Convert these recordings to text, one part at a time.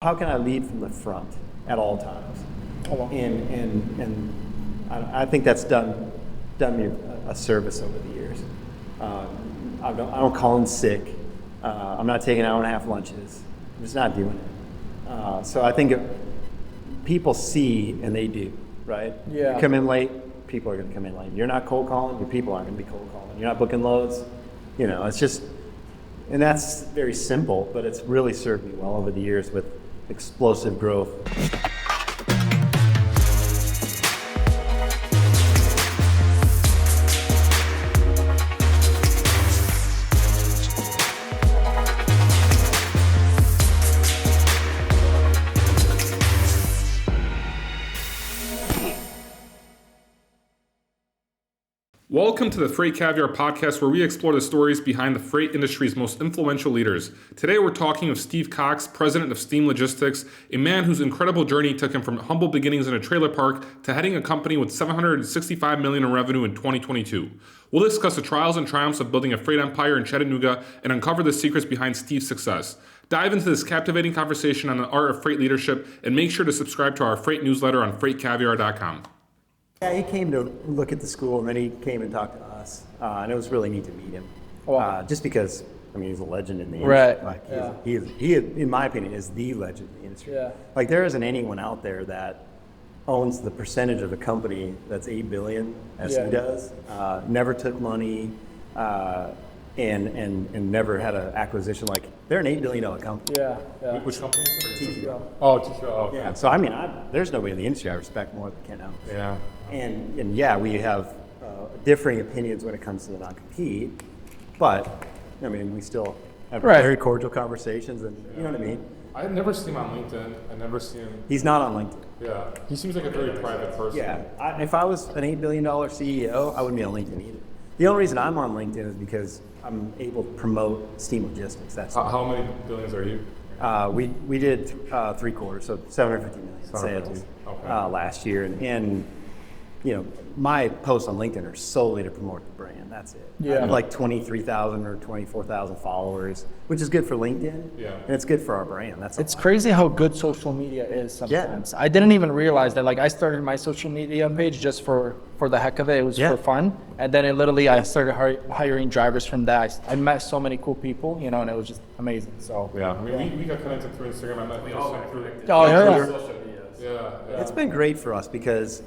How can I lead from the front at all times? And I think that's done me a service over the years. I don't call in sick. I'm not taking hour and a half lunches. I'm just not doing it. So I think if people see, and they do, right? Yeah. You come in late, people are going to come in late. You're not cold calling, your people aren't going to be cold calling. You're not booking loads. It's just, and that's very simple, but it's really served me well over the years with explosive growth. Welcome to the FreightCaviar Podcast, where we explore the stories behind the freight industry's most influential leaders. Today we're talking with Steve Cox, president of Steam Logistics, a man whose incredible journey took him from humble beginnings in a trailer park to heading a company with $765 million in revenue in 2022. We'll discuss the trials and triumphs of building a freight empire in Chattanooga and uncover the secrets behind Steve's success. Dive into this captivating conversation on the art of freight leadership, and make sure to subscribe to our freight newsletter on FreightCaviar.com. Yeah, he came to look at the school, and then he came and talked to us, and it was really neat to meet him. Just because, he's a legend in the industry. Right. He is, in my opinion, is the legend in the industry. Yeah. There isn't anyone out there that owns the percentage of a company that's $8 billion, as he does. Never took money, and never had an acquisition. They're an $8 billion company. Yeah. Which company is it? TCO. Oh, TCO. Okay. Yeah. So there's nobody in the industry I respect more than Ken Ellis. Yeah. And we have differing opinions when it comes to the non-compete, but we still have very cordial conversations, and you know what I mean? I've never seen him on LinkedIn. I've never seen him. He's not on LinkedIn. Yeah. He seems like a very private person. Yeah. If I was an $8 billion CEO, I wouldn't be on LinkedIn either. The only reason I'm on LinkedIn is because I'm able to promote Steam Logistics. That's How many billions are you? we did 3/4, so $750 million sales last year, and my posts on LinkedIn are solely to promote the brand. That's it. Yeah. I have 23,000 or 24,000 followers, which is good for LinkedIn. Yeah. And it's good for our brand. It's crazy how good social media is sometimes. I didn't even realize that. I started my social media page just for the heck of it. It was for fun. And then I started hiring drivers from that. I met so many cool people, and it was just amazing. So Yeah. We got connected through Instagram. I met we all got connected. Oh, yeah. Social media. Yeah. It's been great for us because,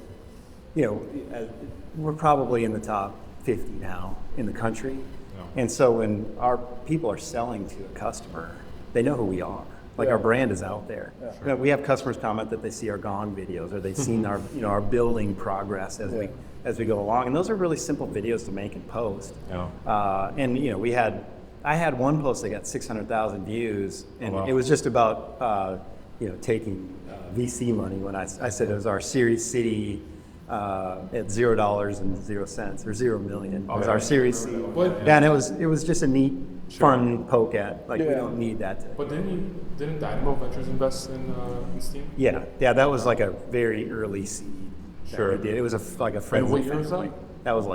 we're probably in the top 50 now in the country. Yeah. And so when our people are selling to a customer, they know who we are. Our brand is out there. Yeah. Sure. We have customers comment that they see our gone videos, or they've seen our, our building progress as we go along. And those are really simple videos to make and post. Yeah. I had one post that got 600,000 views, and it was just about, taking VC money when I said it was our Series City at $0.00 or 0 million. It was our Series C. And it was just a neat, fun poke at, we don't need that. But didn't Dynamo Ventures invest in Steam? Yeah, that was a very early seed. Sure. We did. It was a friendly. And what year was that? That was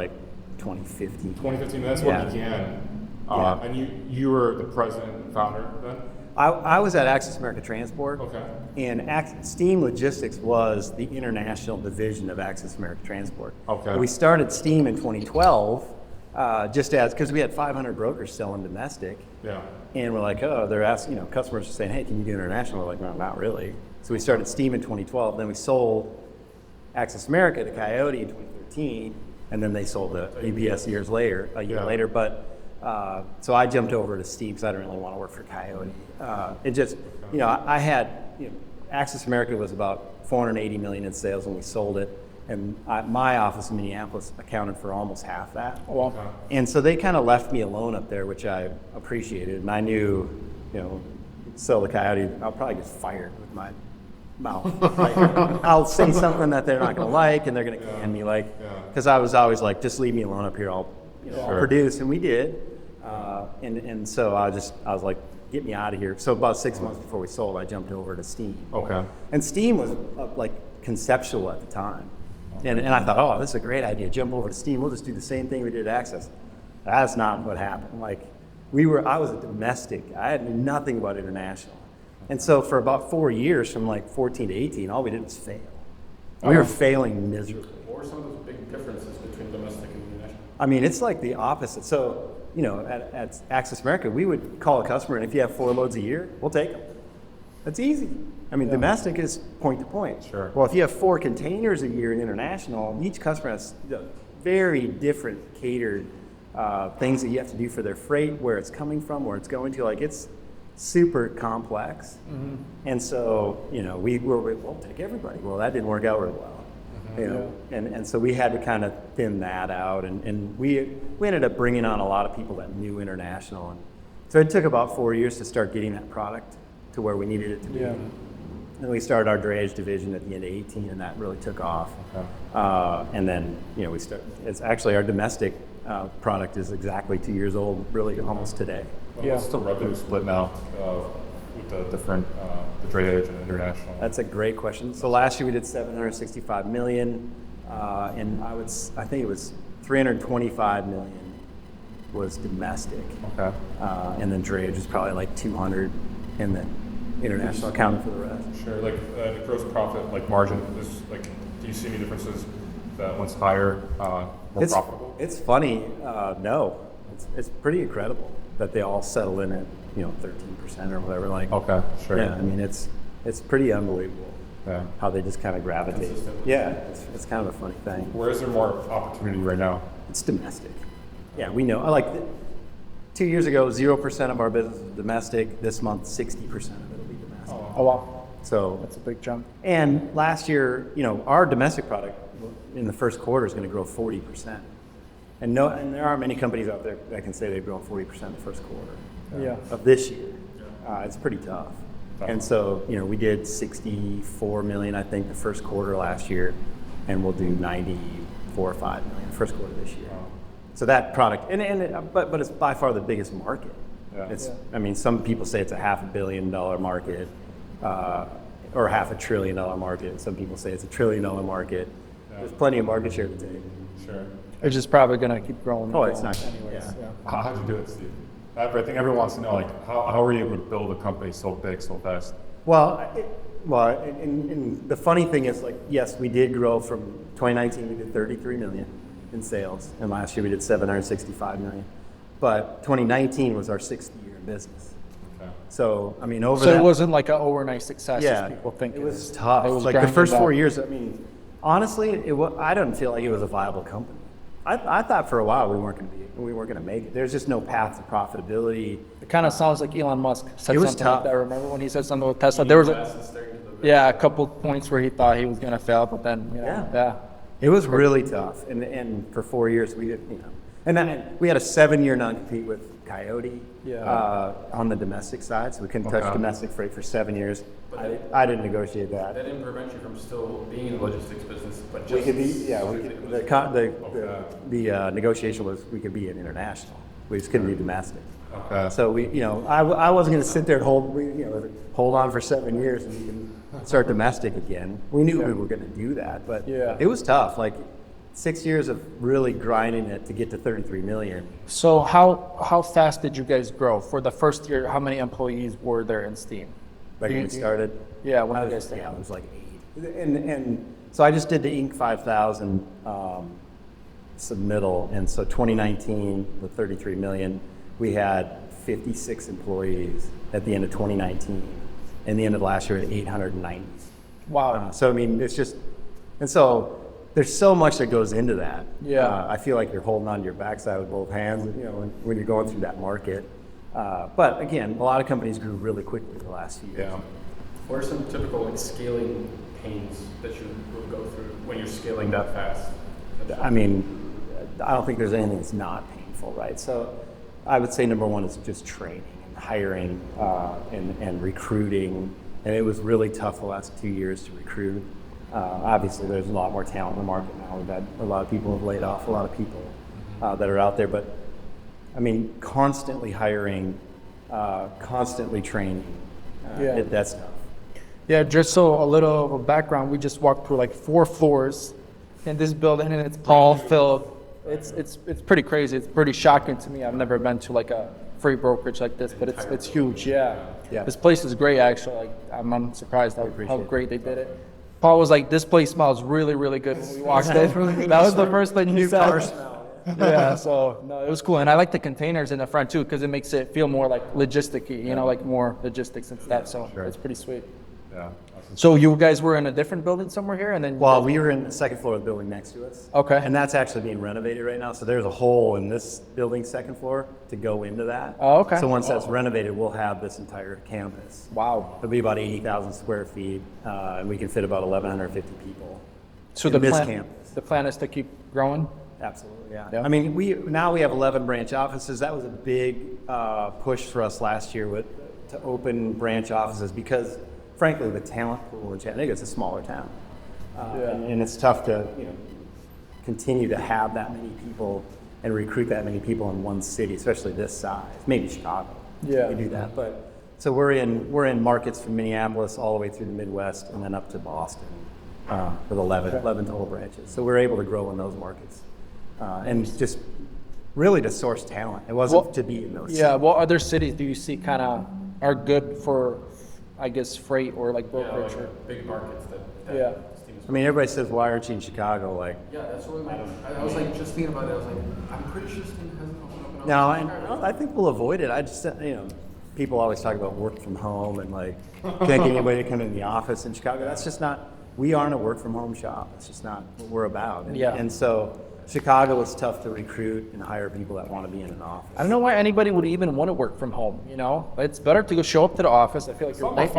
2015. 2015, that's when it began. And you were the president and founder then? I was at Access America Transport. Okay. And Steam Logistics was the international division of Access America Transport. Okay. We started Steam in 2012, because we had 500 brokers selling domestic. Yeah. And we're they're asking, customers are saying, hey, can you do international? We're no, not really. So we started Steam in 2012. Then we sold Access America to Coyote in 2013, and then they sold to UPS a year later. But so I jumped over to Steam because I didn't really want to work for Coyote. I had, Access America was about 480 million in sales when we sold it, and my office in Minneapolis accounted for almost half that. Oh, wow. And so they kind of left me alone up there, which I appreciated. And I knew, sell the Coyote, I'll probably get fired with my mouth. I'll say something that they're not going to like, and they're going to can me, because I was always just leave me alone up here. I'll produce, and we did. And so I was like, get me out of here. So about 6 months before we sold, I jumped over to Steam. Okay. And Steam was conceptual at the time. And I thought, this is a great idea. Jump over to Steam. We'll just do the same thing we did at Access. That's not what happened. I was a domestic. I had nothing about international. And so for about 4 years, from like 14 to 18, all we did was fail. We were failing miserably. What are some of those big differences between domestic and international? I mean, it's like the opposite. So, you know, at Access America, we would call a customer, and if you have 4 loads a year, we'll take them. That's easy. I mean, domestic is point to point. Sure. Well, if you have 4 containers a year in international, each customer has very different catered things that you have to do for their freight, where it's coming from, where it's going to. Like, it's super complex. And so, you know, we'll take everybody. Well, that didn't work out very well. You know, and so we had to kind of thin that out, and we ended up bringing on a lot of people that knew international, and so it took about 4 years to start getting that product to where we needed it to be. And we started our Drayage division at the end of 18, and that really took off. And then, you know, it's actually our domestic product is exactly 2 years old, really almost today. What's the revenue split now with the different, the Drayage and international? That's a great question. So last year we did 765 million, and I think it was 325 million was domestic. Okay. And then Drayage is probably like 200, and then international accounting for the rest. Sure. Like the gross profit, like margin, is like, do you see any differences that one's higher, more profitable? It's funny. No, it's pretty incredible that they all settle in at 13% or whatever. Like, okay, sure. Yeah, I mean it's pretty unbelievable. Yeah. How they just kind of gravitate. Yeah, it's kind of a funny thing. Where is there more opportunity right now? It's domestic. Yeah, we know. 2 years ago, 0% of our business was domestic. This month, 60% of it will be domestic. Oh wow. So that's a big jump. And last year, our domestic product in the first quarter is going to grow 40%. And there aren't many companies out there that can say they've grown 40% in the first quarter of this year. It's pretty tough. And so, we did 64 million, I think, the first quarter last year, and we'll do 94 or 5 million first quarter this year. So that product, but it's by far the biggest market. I mean, some people say it's a $500 million market, or $500 billion market. Some people say it's a $1 trillion market. There's plenty of market share to take. Sure. It's just probably going to keep growing. Oh, it's not. Anyways. How'd you do it, Steve? I think everyone wants to know, how were you able to build a company so big, so fast? Well, and the funny thing is, yes, we did grow from 2019, we did 33 million in sales, and last year we did 765 million. But 2019 was our 6th year in business. Okay. So, I mean, it wasn't like an overnight success as people think it was tough. It was the first 4 years, I mean, honestly, I don't feel like it was a viable company. I thought for a while we weren't going to make it. There's just no path to profitability. It kind of sounds like Elon Musk said it was something tough. like that. Remember when he said something with Tesla? There was a couple points where he thought he was going to fail, but then it was really tough. And for 4 years we did, and then we had a 7-year non-compete with Coyote on the domestic side, so we couldn't touch domestic freight for 7 years. I didn't negotiate that. That didn't prevent you from still being in the logistics business, but just we could be. The negotiation was we could be in international. We just couldn't be domestic. Okay. So I wasn't going to sit there and hold on for 7 years and we can start domestic again. We knew we were going to do that, but it was tough. 6 years of really grinding it to get to 33 million. So how fast did you guys grow? For the first year, how many employees were there in Steam? When we started? Yeah, when you guys started. It was like 8. And so I just did the Inc. 5000 submittal, and so 2019, the 33 million, we had 56 employees at the end of 2019. And the end of last year, we had 890. Wow. So I mean, it's just, and so there's so much that goes into that. Yeah. I feel like you're holding on to your backside with both hands, when you're going through that market. But again, a lot of companies grew really quickly the last few years. What are some typical scaling pains that you would go through when you're scaling that fast? I mean, I don't think there's anything that's not painful, right? So I would say number one is just training and hiring and recruiting. And it was really tough the last 2 years to recruit. Obviously, there's a lot more talent in the market now. We've had a lot of people have laid off, a lot of people that are out there. But I mean, constantly hiring, constantly training, that's tough. Yeah, just so a little of a background, we just walked through 4 floors in this building, and it's all filled. It's pretty crazy. It's pretty shocking to me. I've never been to a free brokerage like this, but it's huge. Yeah. Yeah. This place is great, actually. Like, I'm surprised how great they did it. Paul was like, "This place smells really, really good." When we walked in, that was the first thing he said. Yeah, so no, it was cool, and I like the containers in the front too because it makes it feel more like logistic-y, you know, like more logistics and stuff. So it's pretty sweet. Yeah. So you guys were in a different building somewhere here, and then We were in the second floor of the building next to us. Okay. And that's actually being renovated right now. So there's a hole in this building's second floor to go into that. Oh, okay. So once that's renovated, we'll have this entire campus. Wow. It'll be about 80,000 square feet, and we can fit about 1,150 people. So in this campus. the plan is to keep growing. Absolutely, yeah. Yeah. I mean, we have 11 branch offices. That was a big push for us last year to open branch offices because, frankly, the talent pool in Chattanooga, it's a smaller town. And it's tough to continue to have that many people and recruit that many people in one city, especially this size. Maybe Chicago. Yeah. We do that, but so we're in markets from Minneapolis all the way through the Midwest and then up to Boston with 11 total branches. So we're able to grow in those markets and just really to source talent. It wasn't to be in those. Yeah. What other cities do you see kind of are good for, I guess, freight or like brokerage? Yeah, like big markets that Yeah. Steve's I mean, everybody says, "Why aren't you in Chicago?" Like, yeah, that's what I was like just thinking about it. I was like, I'm pretty sure Steve hasn't opened up an no, office. I think we'll avoid it. I just, people always talk about work from home and like, can't get anybody to come in the office in Chicago. That's just not. We aren't a work from home shop. It's just not what we're about. And so Chicago is tough to recruit and hire people that want to be in an office. I don't know why anybody would even want to work from home. You know, it's better to go show up to the office. I feel like you're late.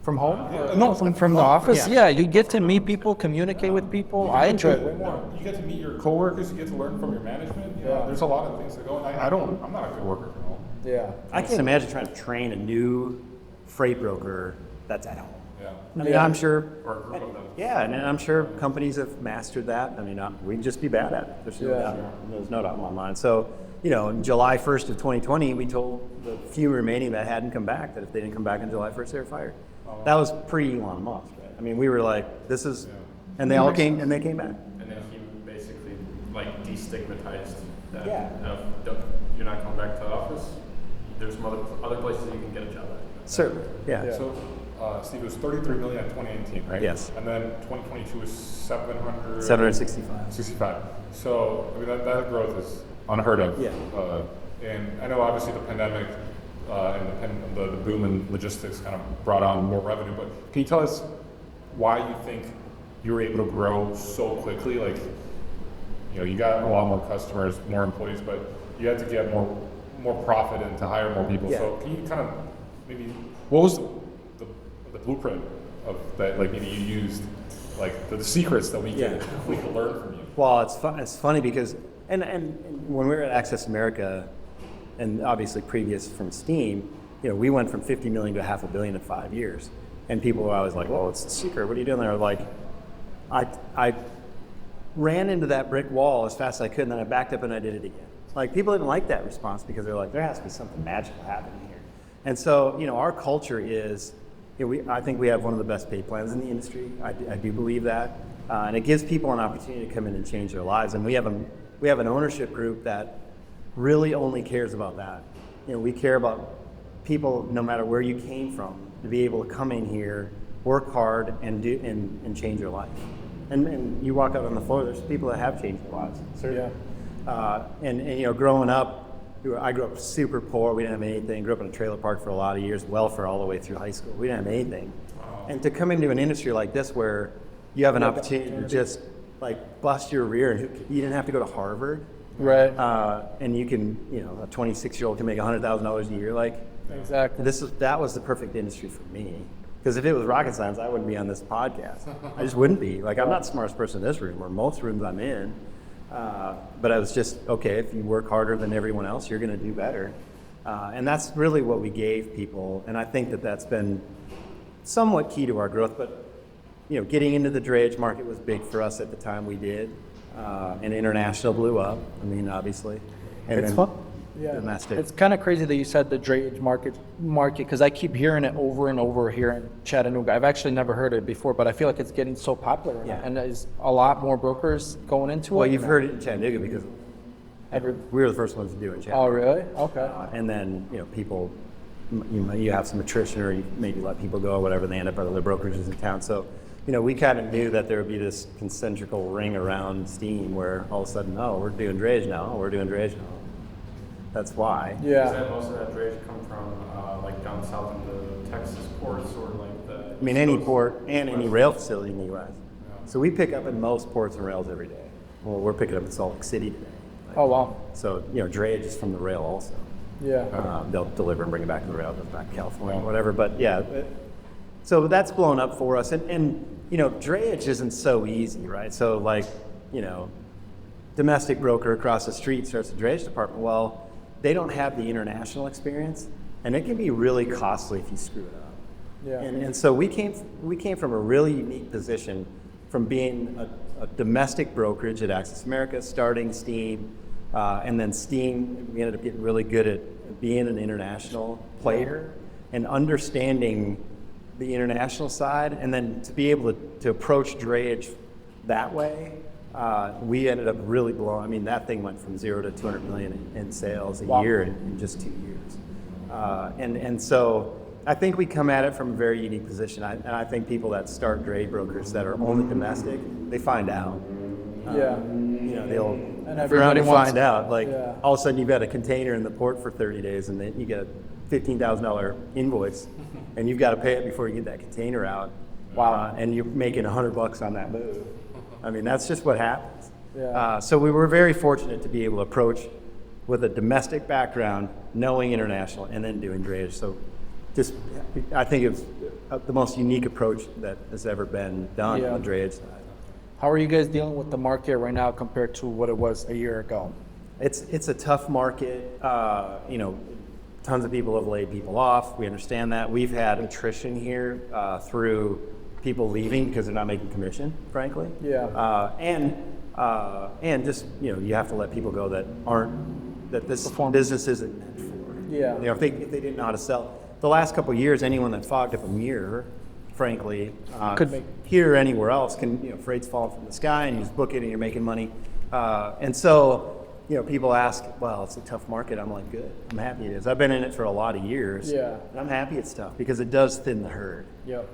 From home? No, from the office. Yeah, you get to meet people, communicate with people. I enjoy it way more. You get to meet your coworkers. You get to learn from your management. You know, there's a lot of things that go. I'm not a good worker from home. Yeah. I can't imagine trying to train a new freight broker that's at home. Yeah. I mean, I'm sure. Or a group of them. Yeah, and I'm sure companies have mastered that. I mean, we'd just be bad at it. There's no doubt in my mind. So, on July 1st of 2020, we told the few remaining that hadn't come back that if they didn't come back on July 1st, they were fired. That was pre-Elon Musk, right? I mean, we were like, this is, and they all came, and they came back. And then he basically like destigmatized that. Yeah. You're not coming back to the office. There's some other places you can get a job at. Certainly, yeah. So, Steve, it was 33 million in 2018, right? Yes. And then 2022 was 765. 65. So, I mean, that growth is unheard of. Yeah. And I know obviously the pandemic and the boom in logistics kind of brought on more revenue, but can you tell us why you think you were able to grow so quickly? Like, you got a lot more customers, more employees, but you had to get more profit and to hire more people. Yeah. So can you kind of maybe, what was the blueprint of that, like maybe you used, like the secrets that we could learn from you? Well, it's funny because, and when we were at Access America, and obviously previous from Steam, we went from 50 million to $500 million in 5 years. And people were always like, well, it's the secret. What are you doing there? Like, I ran into that brick wall as fast as I could, and then I backed up and I did it again. Like, people didn't like that response because they're like, there has to be something magical happening here. And so, our culture is, I think we have one of the best pay plans in the industry. I do believe that. And it gives people an opportunity to come in and change their lives. And we have an ownership group that really only cares about that. We care about people, no matter where you came from, to be able to come in here, work hard, and change your life. And you walk out on the floor, there's people that have changed their lives. Certainly. And growing up, I grew up super poor. We didn't have anything. Grew up in a trailer park for a lot of years, welfare all the way through high school. We didn't have anything. Wow. And to come into an industry like this where you have an opportunity to just like bust your rear, and you didn't have to go to Harvard. Right. And you can, a 26-year-old can make $100,000 a year. Like, exactly. That was the perfect industry for me. Because if it was rocket science, I wouldn't be on this podcast. I just wouldn't be. Like, I'm not the smartest person in this room, or most rooms I'm in. But I was just, okay, if you work harder than everyone else, you're going to do better. And that's really what we gave people. And I think that that's been somewhat key to our growth. But, getting into the drayage market was big for us at the time we did. And international blew up. I mean, obviously. And it's then fun. Yeah. domestic. It's kind of crazy that you said the drayage market because I keep hearing it over and over here in Chattanooga. I've actually never heard it before, but I feel like it's getting so popular. Yeah. And there's a lot more brokers going into it. Well, you've heard it in Chattanooga because we were the first ones to do it in Chattanooga. Oh, really? Okay. And then, people you have some attrition, or you maybe let people go, or whatever. They end up at other brokerages in town. So, we kind of knew that there would be this concentrical ring around Steam where all of a sudden, oh, we're doing Drayage now. Oh, we're doing Drayage now. That's why. Yeah. Does that most of that drayage come from like down south in the Texas ports, or like the? I mean, any port and any rail facility in the U.S. Yeah. So we pick up in most ports and rails every day. Well, we're picking up in Salt Lake City today. Oh, wow. So, Drayage is from the rail also. Yeah. They'll deliver and bring it back to the rail, goes back to California, whatever. But yeah, so that's blown up for us. And Drayage isn't so easy, right? So domestic broker across the street starts a Drayage department. Well, they don't have the international experience, and it can be really costly if you screw it up. Yeah. And so we came from a really unique position from being a domestic brokerage at Access America, starting Steam, and then Steam, we ended up getting really good at being an international player and understanding the international side, and then to be able to approach Drayage that way, we ended up really blowing. I mean, that thing went from 0 to 200 million in sales a year in just 2 years. And so I think we come at it from a very unique position. And I think people that start Drayage brokers that are only domestic, they find out. They'll And everybody everybody wants find out. Like Yeah. all of a sudden you've got a container in the port for 30 days, and then you get a $15,000 invoice, and you've got to pay it before you get that container out. Wow. And you're making $100 on that move. I mean, that's just what happens. Yeah. So we were very fortunate to be able to approach with a domestic background, knowing international, and then doing Drayage. So I think it's the most unique approach that has ever been done on the Drayage side. How are you guys dealing with the market right now compared to what it was a year ago? It's a tough market. Tons of people have laid people off. We understand that. We've had attrition here through people leaving because they're not making commission, frankly. Yeah. And just you have to let people go that this business isn't meant for. Yeah. If they didn't know how to sell. The last couple of years, anyone that fogged up a mirror, frankly, Could make- here or anywhere else can freight's falling from the sky and you just book it and you're making money. And so people ask, well, it's a tough market. I'm like, good. I'm happy it is. I've been in it for a lot of years. Yeah. And I'm happy it's tough because it does thin the herd. Yep.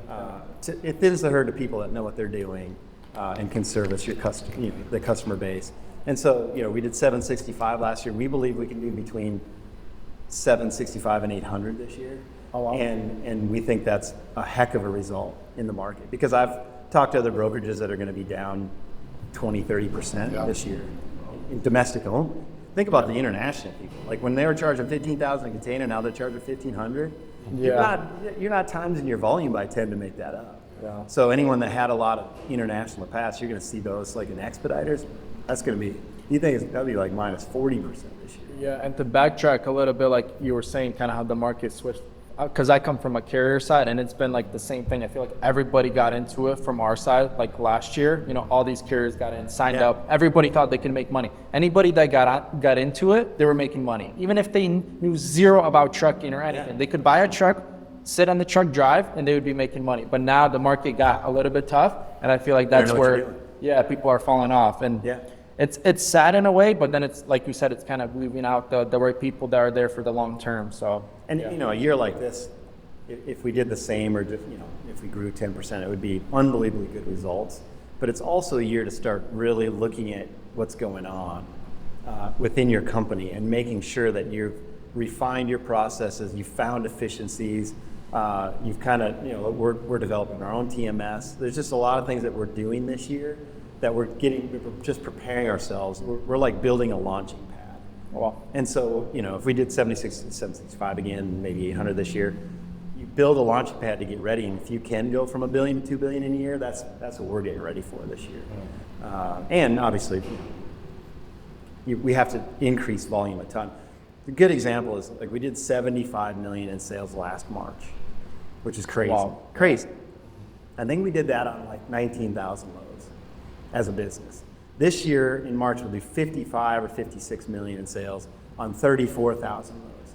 It thins the herd to people that know what they're doing and can service the customer base. And so, we did 765 last year. We believe we can do between 765 and 800 this year. Oh, wow. And we think that's a heck of a result in the market because I've talked to other brokerages that are going to be down 20, 30% this year in domestic only. Think about the international people. Like when they were charging 15,000 a container, now they're charging 1,500. Yeah. You're not timesing your volume by 10 to make that up. Yeah. So anyone that had a lot of international in the past, you're going to see those like in Expeditors. That's going to be, you think that'll be like minus 40% this year. Yeah, and to backtrack a little bit, like you were saying, kind of how the market switched. Because I come from a carrier side, and it's been like the same thing. I feel like everybody got into it from our side. Like last year, all these carriers got in, signed up. Everybody thought they could make money. Anybody that got into it, they were making money. Even if they knew zero about trucking or anything, they could buy a truck, sit on the truck, drive, and they would be making money. But now the market got a little bit tough, and I feel like that's where, people are falling off. And it's sad in a way, but then it's like you said, it's kind of leaving out the right people that are there for the long term. So. And a year like this, if we did the same, or just, if we grew 10%, it would be unbelievably good results. But it's also a year to start really looking at what's going on within your company and making sure that you've refined your processes, you've found efficiencies, you've kind of, we're developing our own TMS. There's just a lot of things that we're doing this year that we're just preparing ourselves. We're like building a launching pad. Wow. And so, if we did 765 again, maybe 800 this year, you build a launching pad to get ready. And if you can go from $1 billion to $2 billion in a year, that's what we're getting ready for this year. And obviously, we have to increase volume a ton. A good example is like we did 75 million in sales last March, which is crazy. Wow. Crazy. I think we did that on like 19,000 loads as a business. This year in March, we'll do 55 or 56 million in sales on 34,000 loads.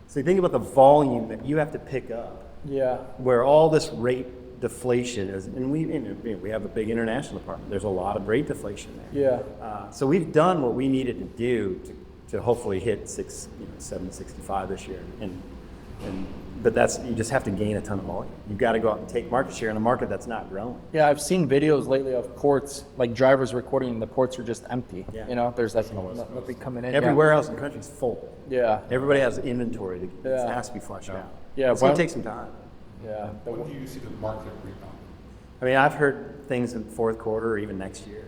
So you think about the volume that you have to pick up. Yeah. Where all this rate deflation is, and we have a big international department. There's a lot of rate deflation there. Yeah. So we've done what we needed to do to hopefully hit 765 this year, and But you just have to gain a ton of volume. You've got to go out and take market share in a market that's not growing. Yeah, I've seen videos lately of ports, like drivers recording, and the ports are just empty. Yeah. You know, there's nothing coming in. Everywhere else in the country is full. Yeah. Everybody has inventory. It has to be flushed out. Yeah, it's going to take some time. Yeah. When do you see the market rebound? I mean, I've heard things in fourth quarter or even next year.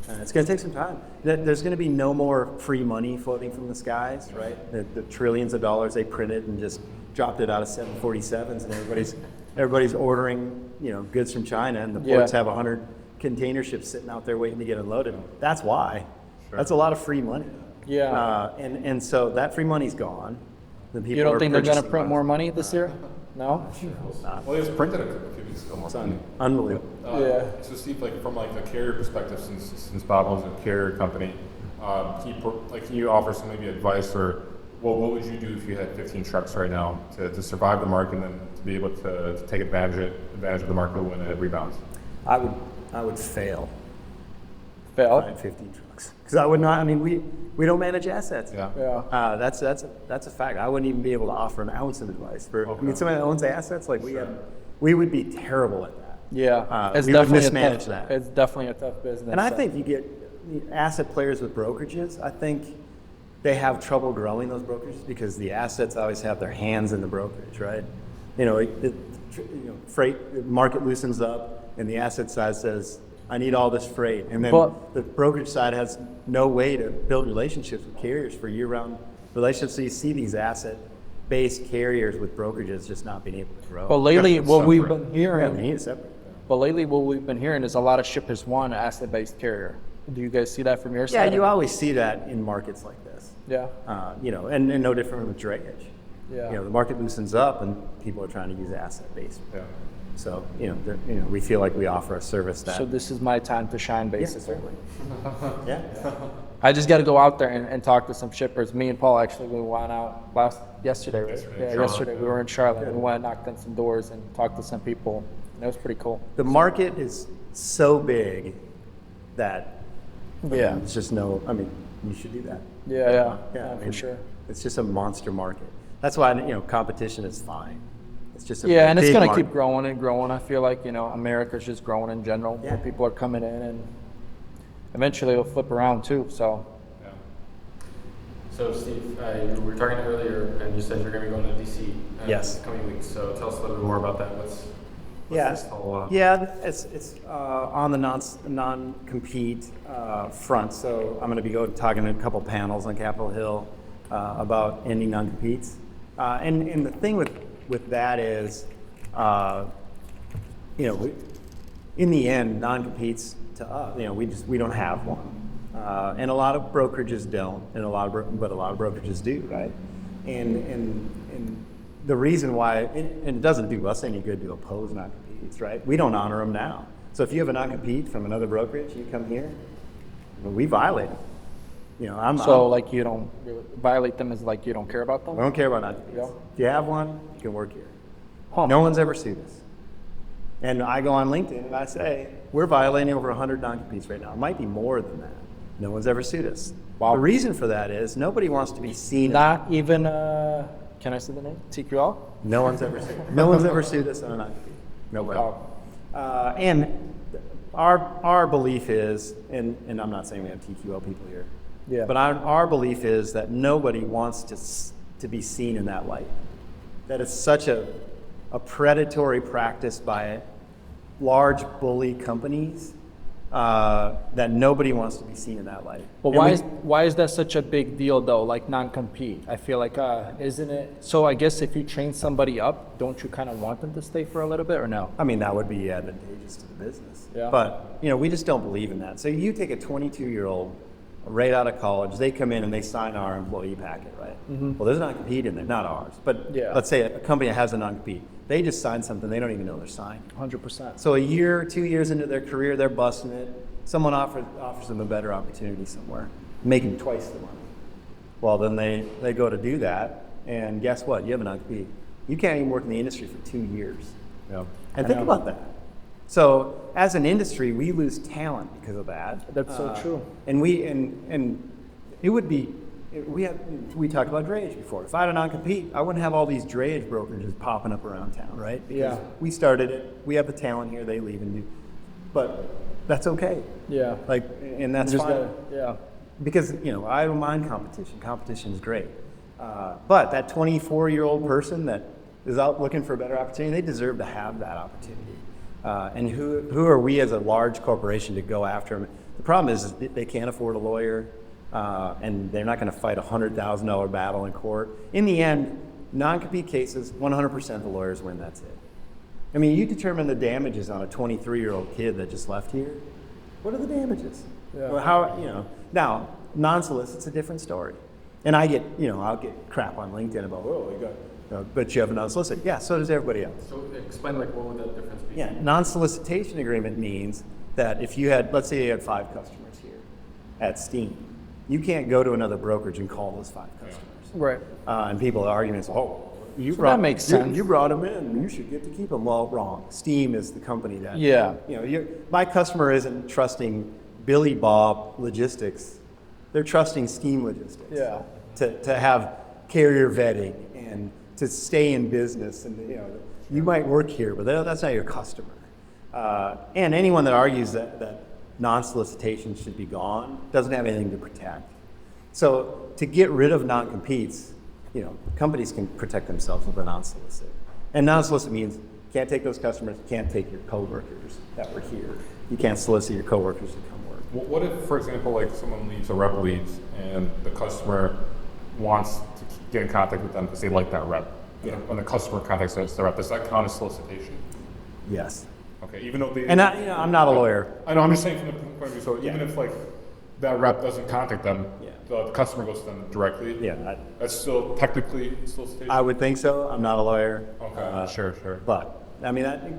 It's going to take some time. There's going to be no more free money floating from the skies, right? The trillions of dollars they printed and just dropped it out of 747s, and everybody's ordering, goods from China, and the ports have 100 container ships sitting out there waiting to get unloaded. That's why. Sure. That's a lot of free money. Yeah. And so that free money's gone. The people you don't think they're going to print less. more money this year? No? Well, they just printed a few weeks ago. It's unbelievable. So Steve, from the carrier perspective, since Bob owns a carrier company, can you offer some maybe advice, or what would you do if you had 15 trucks right now to survive the market and then to be able to take advantage of the market when it rebounds? I would fail. Fail? 15 trucks. Because I would not. I mean, we don't manage assets. Yeah. That's a fact. I wouldn't even be able to offer an ounce of advice. I mean, somebody that owns assets like we would be terrible at that. Yeah. We would mismanage that. It's definitely a tough business. And I think you get asset players with brokerages. I think they have trouble growing those brokerages because the assets always have their hands in the brokerage, right? Freight the market loosens up, and the asset side says, I need all this freight. And then the brokerage side has no way to build relationships with carriers for year-round relationships. So you see these asset-based carriers with brokerages just not being able to grow. But lately, what we've been hearing, is a lot of shippers want an asset-based carrier. Do you guys see that from your side? Yeah, you always see that in markets like this. Yeah. And no different with Drayage. Yeah. The market loosens up and people are trying to use asset-based. Yeah. So, we feel like we offer a service that. So this is my time to shine, basically. Yeah. I just got to go out there and talk to some shippers. Me and Paul actually, we went out yesterday. Right? Yesterday we were in Charlotte. We went and knocked on some doors and talked to some people. And it was pretty cool. The market is so big that it's just you should do that. Yeah, for sure. It's just a monster market. That's why competition is fine. It's just and it's going to market. keep growing and growing. I feel like America's just growing in general. Yeah. Where people are coming in, and eventually it'll flip around too. So. Yeah. So Steve, we were talking earlier, and you said you're going to be going to DC. Yes. In the coming weeks. So tell us a little bit more about that. What's this whole? It's on the non-compete front. So I'm going to be talking to a couple panels on Capitol Hill about ending non-competes. And the thing with that is, in the end, non-competes to us, we don't have one, and a lot of brokerages don't, and a lot of brokerages do, right? And the reason why, and it doesn't do us any good to oppose non-competes, right? We don't honor them now. So if you have a non-compete from another brokerage, you come here, we violate them. You don't really violate them as like you don't care about them? I don't care about non-competes. Yeah. If you have one, you can work here. Huh. No one's ever sued us. And I go on LinkedIn and I say, we're violating over 100 non-competes right now. It might be more than that. No one's ever sued us. Wow. The reason for that is nobody wants to be seen. Not even, can I say the name? TQL? No one's ever sued. No one's ever sued us on a non-compete. Nobody. Oh. And our belief is, and I'm not saying we have TQL people here, but our belief is that nobody wants to be seen in that light. That it's such a predatory practice by large bully companies that nobody wants to be seen in that light. Well, why is that such a big deal though? Like non-compete, I feel like isn't it? So I guess if you train somebody up, don't you kind of want them to stay for a little bit or no? I mean, that would be advantageous to the business. Yeah. But we just don't believe in that. So you take a 22-year-old right out of college, they come in and they sign our employee packet, right? Mm-hmm. Well, there's a non-compete in there, not ours. But let's say a company that has a non-compete. They just sign something they don't even know they're signing. 100%. So a year, 2 years into their career, they're busting it. Someone offers them a better opportunity somewhere, making twice the money. Well, then they go to do that, and guess what? You have a non-compete. You can't even work in the industry for 2 years. Yeah. And think about that. So as an industry, we lose talent because of that. That's so true. And it would be we talked about drayage before. If I had a non-compete, I wouldn't have all these drayage brokerages popping up around town, right? Because we started it. We have the talent here. They leave and do, but that's okay. Yeah. Like, and that's fine. Yeah. Because, I don't mind competition. Competition is great. But that 24-year-old person that is out looking for a better opportunity, they deserve to have that opportunity. And who are we as a large corporation to go after them? The problem is they can't afford a lawyer, and they're not going to fight a $100,000 battle in court. In the end, non-compete cases, 100% of the lawyers win, that's it. I mean, you determine the damages on a 23-year-old kid that just left here. What are the damages? Yeah. Well, now, non-solicit's a different story. And I get, I'll get crap on LinkedIn about, but you have a non-solicit. Yeah, so does everybody else. So explain, what would that difference be? Yeah, non-solicitation agreement means that if you had, let's say you had 5 customers here at Steam, you can't go to another brokerage and call those 5 customers. Right. And people are arguing, that makes sense. You brought them in, you should get to keep them. Well, wrong. Steam is the company that, my customer isn't trusting Billy Bob Logistics. They're trusting Steam Logistics. Yeah. To have carrier vetting and to stay in business. And, you might work here, but that's not your customer. And anyone that argues that non-solicitation should be gone doesn't have anything to protect. So to get rid of non-competes, companies can protect themselves with a non-solicit. And non-solicit means you can't take those customers, you can't take your coworkers that were here. You can't solicit your coworkers to come work. What if, for example, someone leaves, a rep leaves, and the customer wants to get in contact with them because they like that rep? Yeah. When the customer contacts the rep, does that count as solicitation? Yes. Okay, even though they... And I'm not a lawyer. I know, I'm just saying from the point of view, so even if that rep doesn't contact them, the customer goes to them directly, that's still technically solicitation? I would think so. I'm not a lawyer. Okay, sure. But,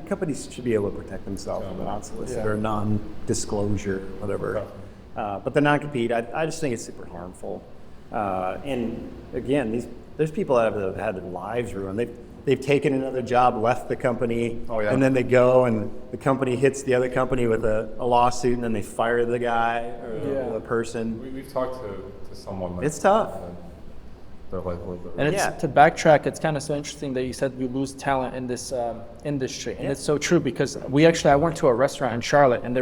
companies should be able to protect themselves with a non-solicit or non-disclosure, whatever. But the non-compete, I just think it's super harmful. And again, there's people that have had their lives ruined. They've taken another job, left the company, and then they go and the company hits the other company with a lawsuit, and then they fire the guy or the person. We've talked to someone. It's tough. And to backtrack, it's kind of so interesting that you said we lose talent in this industry, and it's so true because I went to a restaurant in Charlotte, and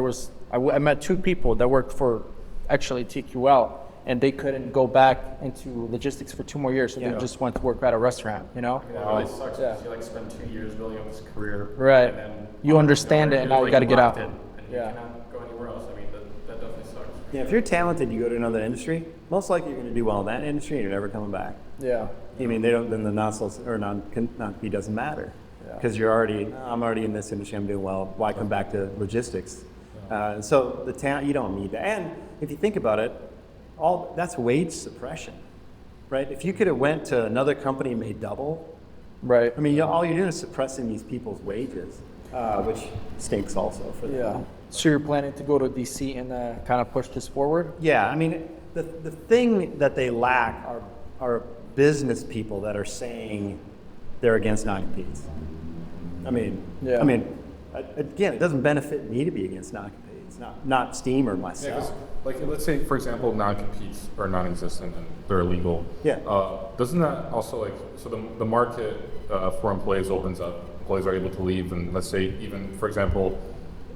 I met 2 people that worked for actually TQL. And they couldn't go back into logistics for 2 more years, so they just went to work at a restaurant, It really sucks because you spend 2 years building up this career. Right. And then you understand it, and now you got to get out. And you cannot go anywhere else. That definitely sucks. Yeah, if you're talented, you go to another industry, most likely you're going to do well in that industry and you're never coming back. Yeah. Then the non-solicit or non-compete doesn't matter because I'm already in this industry, I'm doing well. Why come back to logistics? So the talent, you don't need that. And if you think about it, that's wage suppression, right? If you could have went to another company and made double, right? All you're doing is suppressing these people's wages, which stinks also for them. Yeah. So you're planning to go to DC and kind of push this forward? Yeah, the thing that they lack are business people that are saying they're against non-competes. Again, it doesn't benefit me to be against non-competes, not Steam or myself. Let's say, for example, non-competes are non-existent and they're illegal. Yeah. Doesn't that also the market for employees opens up? Employees are able to leave, and let's say even, for example,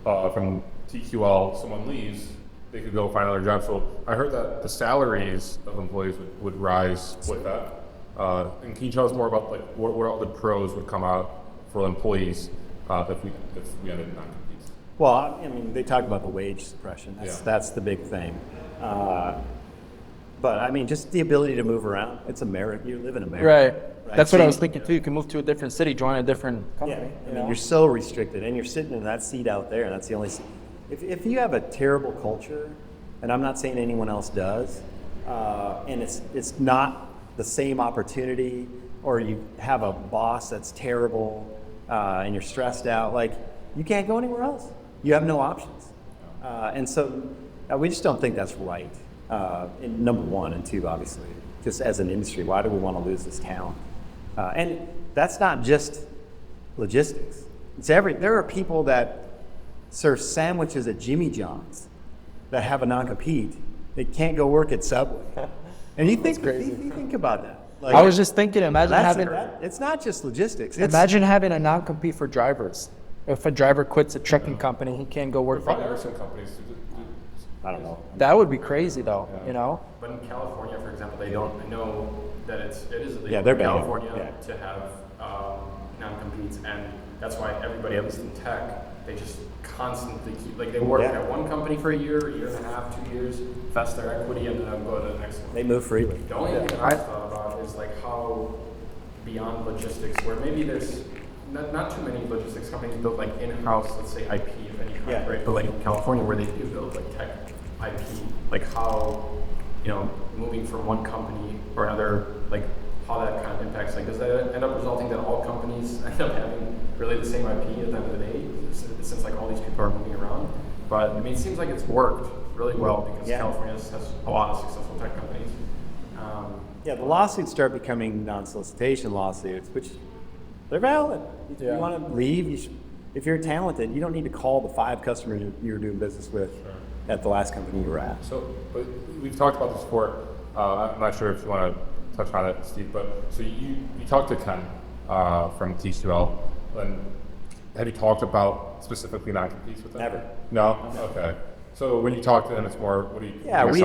from TQL, someone leaves, they could go find another job. So I heard that the salaries of employees would rise with that. And can you tell us more about what other pros would come out for employees if we ended non-competes? Well, they talk about the wage suppression. That's the big thing. But just the ability to move around. It's America. You live in America. Right. That's what I was thinking too. You can move to a different city, join a different company. Yeah. You're so restricted, and you're sitting in that seat out there, and that's the only seat. If you have a terrible culture, and I'm not saying anyone else does, and it's not the same opportunity, or you have a boss that's terrible, and you're stressed out, you can't go anywhere else. You have no options. And so we just don't think that's right. Number one, and two, obviously, just as an industry, why do we want to lose this talent? And that's not just logistics. There are people that serve sandwiches at Jimmy John's that have a non-compete. They can't go work at Subway. And you think about that. Like, I was just thinking, imagine it's not just logistics. imagine having a non-compete for drivers. If a driver quits a trucking company, he can't go work for Probably are some companies who I don't know. That would be crazy, though. You know. But in California, for example, they don't. I know that it is illegal they're in banned. California to have non-competes, and that's why everybody, at least in tech, they just constantly keep they work at one company for a year and a half, 2 years, vest their equity, and then go to the next one. They move freely. The only thing that I thought about is how beyond logistics, where maybe there's not too many logistics companies build in-house, let's say IP of any kind, right? But in California, where they do build tech IP, how moving from one company or another, how that kind of impacts. Does that end up resulting that all companies end up having really the same IP at the end of the day, since all these people are moving around? But I mean, it seems like it's worked really well because California has a lot of successful tech companies. The lawsuits start becoming non-solicitation lawsuits, which they're valid. If you want to leave, if you're talented, you don't need to call the 5 customers you were doing business with at the last company you were at. So, but we've talked about this before. I'm not sure if you want to touch on it, Steve, but so you talked to Ken from T2L, and have you talked about specifically non-competes with them? Never. No? Okay. So when you talk to him, it's more, what do you Yeah, we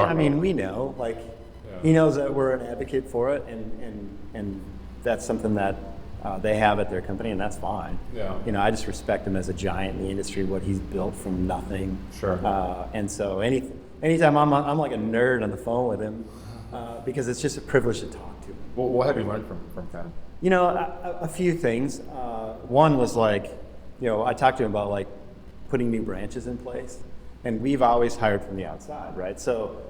know, he knows that we're an advocate for it, and that's something that they have at their company, and that's fine. Yeah. I just respect him as a giant in the industry, what he's built from nothing. Sure. And so anytime I'm like a nerd on the phone with him, because it's just a privilege to talk to him. Well, what have you learned from Ken? A few things. One was I talked to him about putting new branches in place, and we've always hired from the outside, right? So,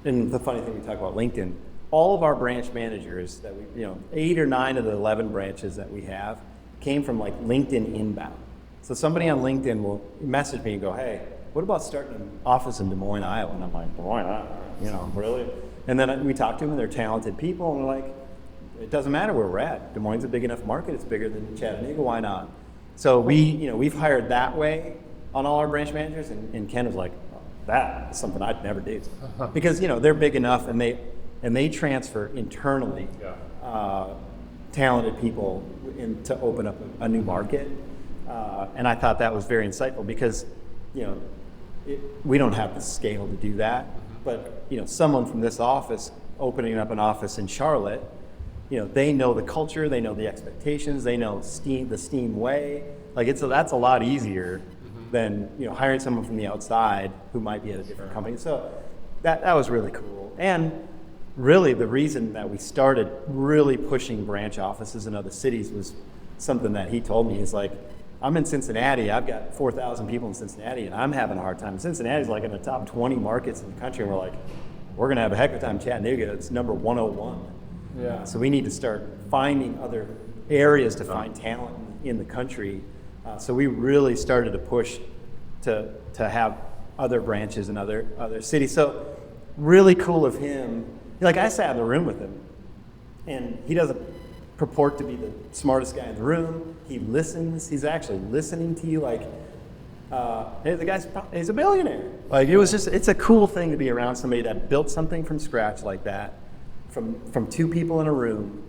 and the funny thing, we talk about LinkedIn. All of our branch managers that 8 or 9 of the 11 branches that we have came from LinkedIn inbound. So somebody on LinkedIn will message me and go, "Hey, what about starting an office in Des Moines, Iowa?" And I'm like, "Des Moines, Iowa? Really?" And then we talk to them, and they're talented people, and we're like, "It doesn't matter where we're at. Des Moines is a big enough market. It's bigger than Chattanooga. Why not?" So we've hired that way on all our branch managers, and Ken was like, "That's something I'd never do," because they're big enough, and they transfer internally talented people to open up a new market, and I thought that was very insightful because we don't have the scale to do that, but someone from this office opening up an office in Charlotte, they know the culture, they know the expectations, they know the Steam way. That's a lot easier than hiring someone from the outside who might be at a different company. So that was really cool. And really the reason that we started really pushing branch offices in other cities was something that he told me. He's like, "I'm in Cincinnati, I've got 4,000 people in Cincinnati, and I'm having a hard time. Cincinnati's in the top 20 markets in the country, and we're gonna have a heck of a time in Chattanooga. It's number 101. Yeah. So we need to start finding other areas to find talent in the country. So we really started to push to have other branches in other cities. So really cool of him. I sat in the room with him, and he doesn't purport to be the smartest guy in the room. He listens. He's actually listening to you. Hey, he's a billionaire. It's a cool thing to be around somebody that built something from scratch like that, from 2 people in a room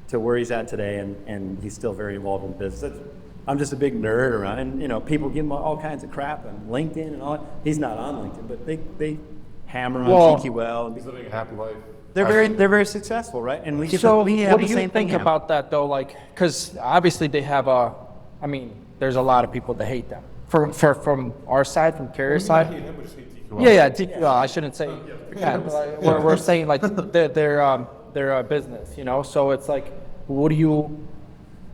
to where he's at today, and he's still very involved in business. I'm just a big nerd around, and people give him all kinds of crap on LinkedIn and all that. He's not on LinkedIn, but they hammer on TQL. He's living a happy life. They're very successful, right? And we have what do the you same think thing about that, though? Because obviously they have there's a lot of people that hate them. From our side, from carrier side. TQL, I shouldn't say. We're saying they're a business, So it's what do you?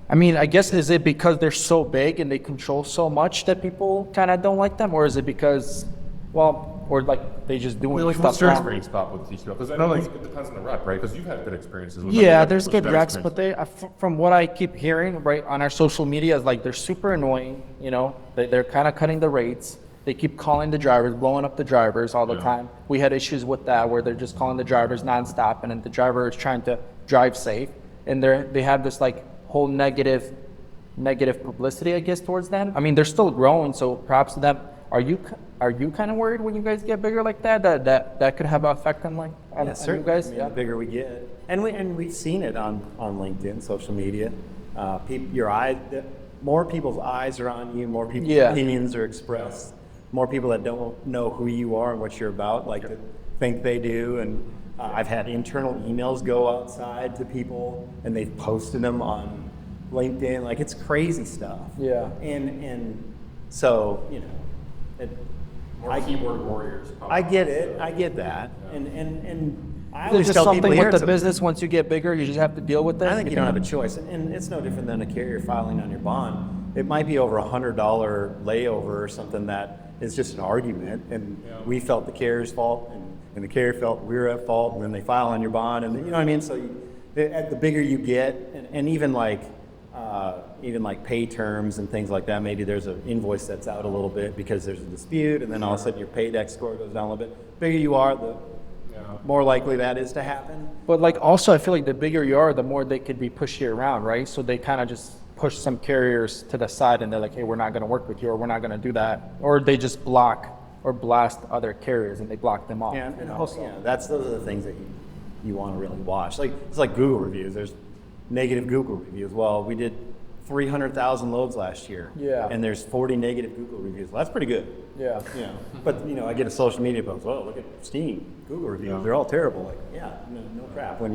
I guess, is it because they're so big and they control so much that people kind of don't like them, or is it because, they just doing stuff what's your wrong? experience about with TQL? Because I know it depends on the rep, right? Because you've had good experiences with there's good reps, but from what I keep hearing, right, on our social media, is they're super annoying. They're kind of cutting the rates. They keep calling the drivers, blowing up the drivers all the time. We had issues with that where they're just calling the drivers nonstop, and then the driver is trying to drive safe, and they have this whole negative publicity, I guess, towards them. They're still growing, so props to them. Are you kind of worried when you guys get bigger like that could have an effect on on you guys? I mean, the bigger we get, and we've seen it on LinkedIn, social media. More people's eyes are on you. More people's opinions are expressed. More people that don't know who you are and what you're about to think they do. And I've had internal emails go outside to people, and they've posted them on LinkedIn. Like, it's crazy stuff. Yeah. And so, More keyboard warriors. Probably. I get it. I get that. And I There's always just tell something people with the business. Once you get bigger, you just have to deal with it. I think you don't have a choice, and it's no different than a carrier filing on your bond. It might be over $100 layover or something that is just an argument, and we felt the carrier's fault, and the carrier felt we were at fault, and then they file on your bond, and you know what I mean. So the bigger you get, and even like pay terms and things like that, maybe there's an invoice that's out a little bit because there's a dispute, and then all of a sudden your paydex score goes down a little bit. The bigger you are, the more likely that is to happen. But also, I feel like the bigger you are, the more they could be pushy around, right? So they kind of just push some carriers to the side, and they're like, hey, we're not going to work with you, or we're not going to do that. Or they just block or blast other carriers, and they block them off. Yeah, those are the things that you want to really watch. It's like Google reviews. There's negative Google reviews. Well, we did 300,000 loads last year. Yeah. And there's 40 negative Google reviews. Well, that's pretty good. Yeah. But I get a social media post. Oh, look at Steam Google reviews. They're all terrible. No crap. The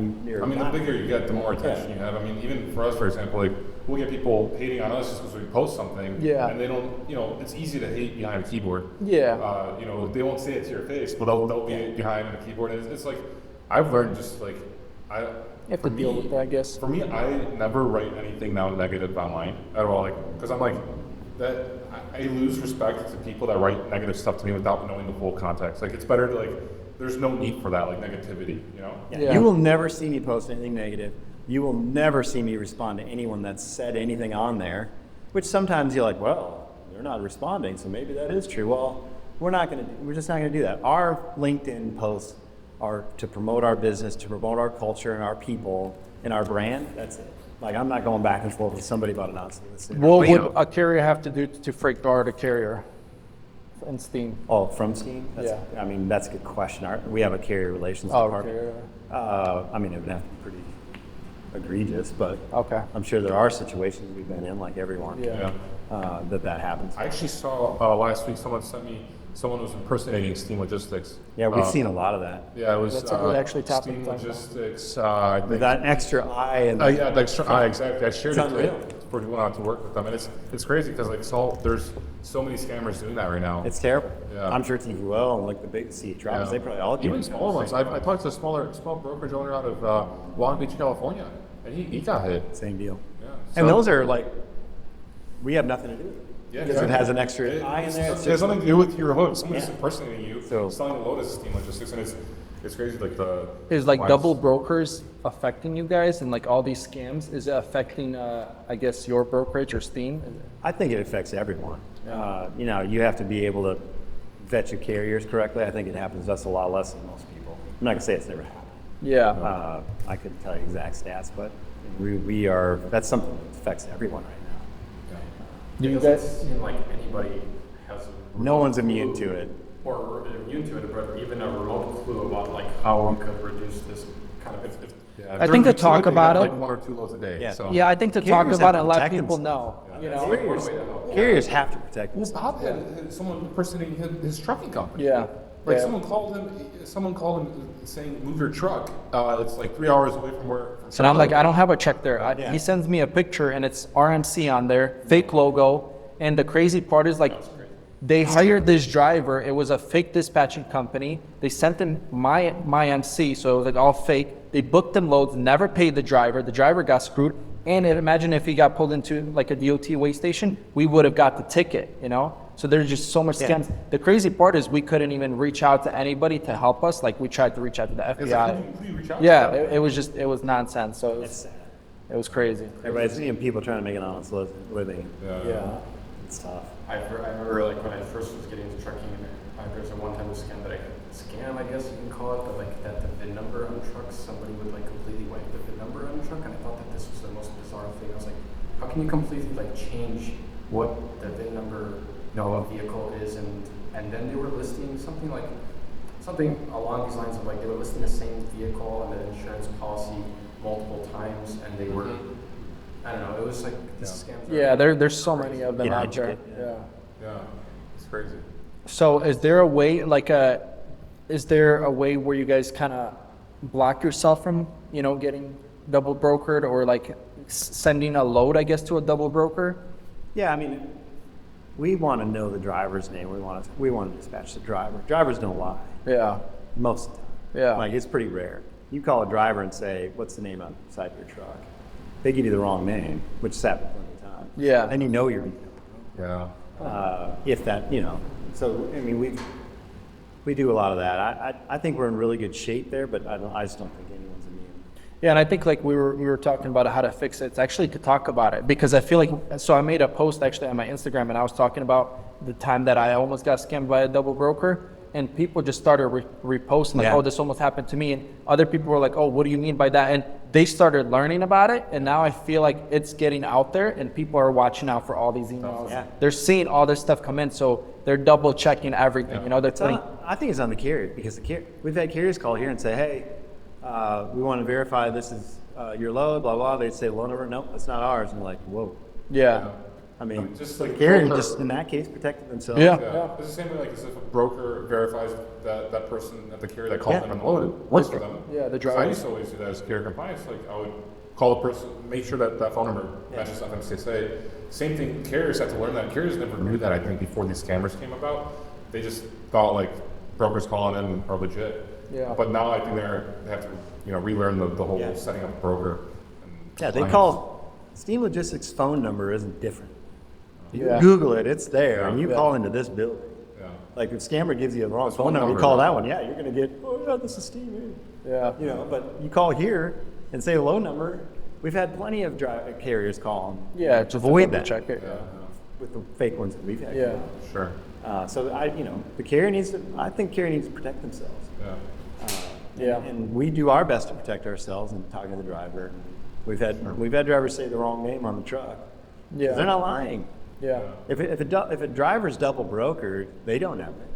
bigger you get, the more attention you have. I mean, even for us, for example, we'll get people hating on us just because we post something. Yeah. And they don't. It's easy to hate behind a keyboard. Yeah. They won't say it to your face, but they'll be behind a keyboard. And it's like I've learned just like You have to deal with that, I guess. For me, I never write anything now negative online at all, because I'm like that. I lose respect to people that write negative stuff to me without knowing the full context. Like, it's better to there's no need for that, negativity, Yeah. You will never see me post anything negative. You will never see me respond to anyone that's said anything on there, which sometimes you're like, well, they're not responding, so maybe that is true. Well, we're just not gonna do that. Our LinkedIn posts are to promote our business, to promote our culture and our people and our brand. That's it. I'm not going back and forth with somebody about an obstacle. What would a carrier have to do to freight guard a carrier in Steam? Oh, from Steam? I mean, that's a good question. We have a carrier relations department. Okay. I mean, it would have to be pretty egregious, but okay. I'm sure there are situations we've been in, like everyone, that happens. I actually saw last week someone was impersonating Steam Logistics. Yeah, we've seen a lot of that. Yeah, it was that's a good actually topic. Steam Logistics. With that extra eye and the extra eye, exactly. I shared it for people out to work with them, and it's crazy because there's so many scammers doing that right now. It's terrible. Yeah. I'm sure TQL and the big drops, they probably all do. Even smaller ones. I talked to a small brokerage owner out of Long Beach, California, and he got hit. Same deal. Yeah. And those are we have nothing to do with it. Yeah, because it has an extra eye in there. It has something to do with your load. Someone's impersonating you, selling the load as Steam Logistics, and it's crazy. Is double brokers affecting you guys, and all these scams? Is it affecting, I guess, your brokerage or Steam? I think it affects everyone. You have to be able to vet your carriers correctly. I think it happens to us a lot less than most people. I'm not gonna say it's never happened. Yeah. I couldn't tell you exact stats, but we are. That's something that affects everyone right now. Do you It guys doesn't seem like anybody has no one's immune to it. Or immune to it, but even a remote clue about how we could reduce this kind of. I think to talk about it, 1 or 2 loads a day. Yeah. So. Yeah, I think to talk about it and let people know. Carriers have to protect Well, themselves. Bob had someone impersonating his trucking company. Yeah. Someone called him saying, move your truck. It's 3 hours away from where. And I'm like, I don't have a check there. He sends me a picture and it's RMC on there, fake logo. And the crazy part is they hired this driver. It was a fake dispatching company. They sent him my MC, so it was all fake. They booked him loads, never paid the driver. The driver got screwed. And imagine if he got pulled into a DOT weigh station, we would have got the ticket, So there's just so much scams. The crazy part is we couldn't even reach out to anybody to help us. We tried to reach out to the FBI. Yeah, it was nonsense. So it was crazy. Everybody's seeing people trying to make an honest living. Yeah. It's tough. I remember when I first was getting into trucking, there's a one-time scam, I guess you can call it, but that the VIN number on trucks, somebody would completely wipe the VIN number on the truck, and I thought that this was the most bizarre thing. I was like, how can you completely change what the VIN number a vehicle is, and then they were listing something along these lines of like they were listing the same vehicle and the insurance policy multiple times, and they were, I don't know, it was like this scam. Yeah, there's so many of them out there. Yeah, it's crazy. So is there a way where you guys kind of block yourself from, getting double brokered, or like sending a load, I guess, to a double broker? Yeah, I mean, we want to know the driver's name. We want to dispatch the driver. Drivers don't lie. Yeah. Most of the time. Yeah. Like, it's pretty rare. You call a driver and say, what's the name on the side of your truck? They give you the wrong name, which has happened plenty of times. Yeah. Then you know you're. Yeah. If that, So, I mean, we do a lot of that. I think we're in really good shape there, but I just don't think anyone's immune. Yeah, and I think like we were talking about how to fix it. It's actually to talk about it, because I feel like, so I made a post actually on my Instagram, and I was talking about the time that I almost got scammed by a double broker, and people just started reposting like, oh, this almost happened to me, and other people were like, oh, what do you mean by that? And they started learning about it, and now I feel like it's getting out there, and people are watching out for all these emails. Yeah. They're seeing all this stuff come in, so they're double checking everything. They're putting. I think it's on the carrier, because we've had carriers call here and say, hey, we want to verify this is your load, blah, blah. They'd say load number, nope, that's not ours. And like, whoa. Yeah. I mean, just the like carrier just in that case protected themselves. Yeah. It's the same way, like, as if a broker verifies that person at the carrier that called them and loaded works for them. Yeah, the So driver. I used to always do that as carrier compliance. Like, I would call the person, make sure that phone number matches FMCSA. Same thing, carriers have to learn that. Carriers never knew that, I think, before these scammers came about. They just thought, like, brokers calling in are legit. Yeah. But now I think they have to, relearn the whole setting up a broker. Yeah, they call Steam Logistics phone number isn't different. You Yeah. Google it, it's there, and you Yeah. call into this building. Yeah. Like, if scammer gives you the wrong phone phone number, you number. call that one, you're going to get, oh yeah, this is Steve. Yeah. But you call here and say a low number. We've had plenty of carriers call them. Yeah, just avoid to that. check it. With the fake ones that we've had. Yeah. Sure. So the carrier I think carrier needs to protect themselves. Yeah. And we do our best to protect ourselves and talking to the driver. We've had drivers say the wrong name on the truck. Yeah. They're not lying. Yeah. If a driver's double brokered, they don't know it.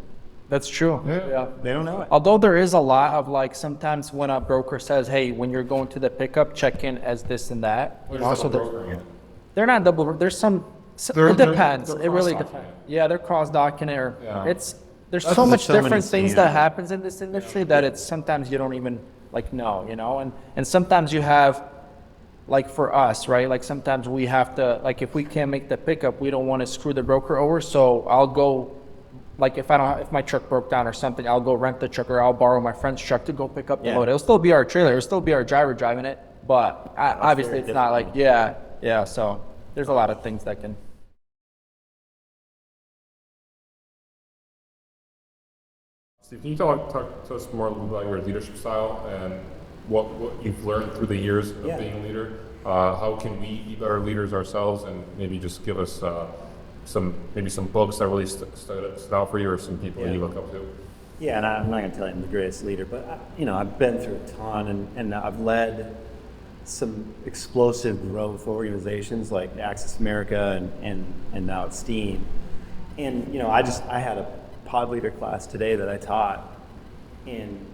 That's true. Yeah. They don't know it. Although there is a lot of like, sometimes when a broker says, hey, when you're going to the pickup, check in as this and that. They're Also, double brokering it. they're not double. There's some. It depends. they're It really cross-docking. depends. Yeah, they're cross-docking or there's so There's much so many different things scams. that happens in this industry that it's sometimes you don't even like know, and sometimes you have, like for us, right? Like sometimes we have to, like if we can't make the pickup, we don't want to screw the broker over. So I'll go, like if my truck broke down or something, I'll go rent the truck, or I'll borrow my friend's truck to go pick up the load. It'll still be our trailer. It'll still be our driver driving it, but obviously it's not like, yeah. So there's a lot of things that can. Steve, can you talk to us more about your leadership style and what you've learned through the years of being a leader? How can we be better leaders ourselves, and maybe just give us some books that really stood out for you, or some people that you look up to? Yeah, and I'm not going to tell you I'm the greatest leader, but I've been through a ton, and I've led some explosive growth organizations like Access America and now it's Steam. And I had a pod leader class today that I taught, and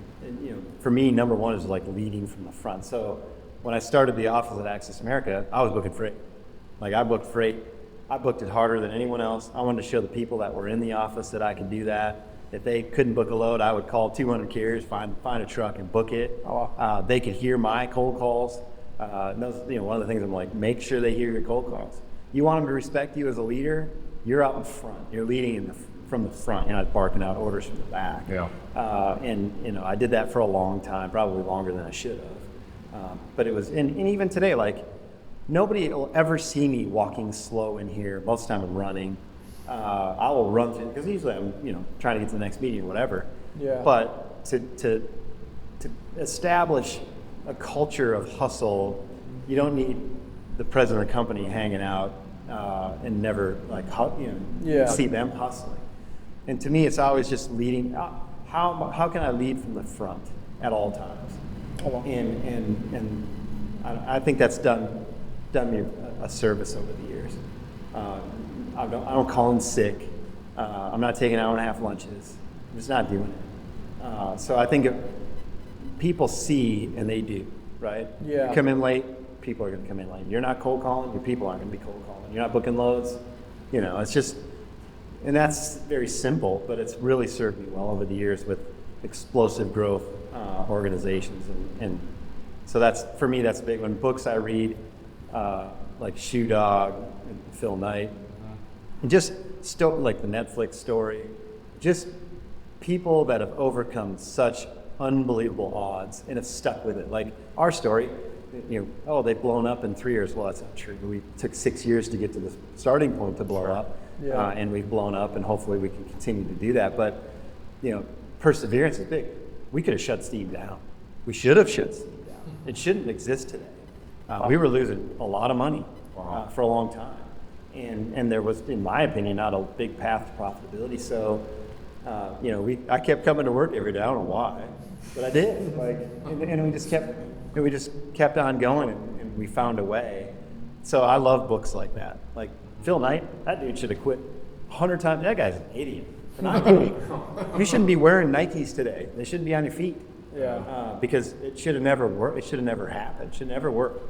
for me, number one is like leading from the front. So when I started the office at Access America, I was booking freight. Like I booked freight. I booked it harder than anyone else. I wanted to show the people that were in the office that I could do that. If they couldn't book a load, I would call 200 carriers, find a truck and book it. They could hear my cold calls. One of the things I'm like, make sure they hear your cold calls. You want them to respect you as a leader, you're out in front. You're leading from the front. You're not barking out orders from the back. Yeah. I did that for a long time, probably longer than I should have. But it was, and even today, like nobody will ever see me walking slow in here. Most of the time I'm running. I will run through, because usually I'm, trying to get to the next meeting or whatever. Yeah. But to establish a culture of hustle, you don't need the president of the company hanging out and never see them hustling. And to me, it's always just leading. How can I lead from the front at all times? And I think that's done me a service over the years. I don't call in sick. I'm not taking hour and a half lunches. I'm just not doing it. So I think if people see, and they do, right? Yeah. You come in late, people are going to come in late. You're not cold calling, your people aren't going to be cold calling. You're not booking loads. It's just, and that's very simple, but it's really served me well over the years with explosive growth organizations. And so that's, for me, that's big. When books I read, like Shoe Dog and Phil Knight, and just like the Netflix story, just people that have overcome such unbelievable odds and have stuck with it. Like our story, they've blown up in 3 years. Well, that's not true. We took 6 years to get to the starting point to blow up, and we've blown up, and hopefully we can continue to do that. But, perseverance is big. We could have shut Steve down. We should have shut Steve down. It shouldn't exist today. We were losing a lot of money for a long time. And there was, in my opinion, not a big path to profitability. So, I kept coming to work every day. I don't know why, but I did. And we just kept on going, and we found a way. So I love books like that. Like Phil Knight, that dude should have quit 100 times. That guy's an idiot. You shouldn't be wearing Nikes today. They shouldn't be on your feet. Because it should have never worked. It should have never happened. It should never work.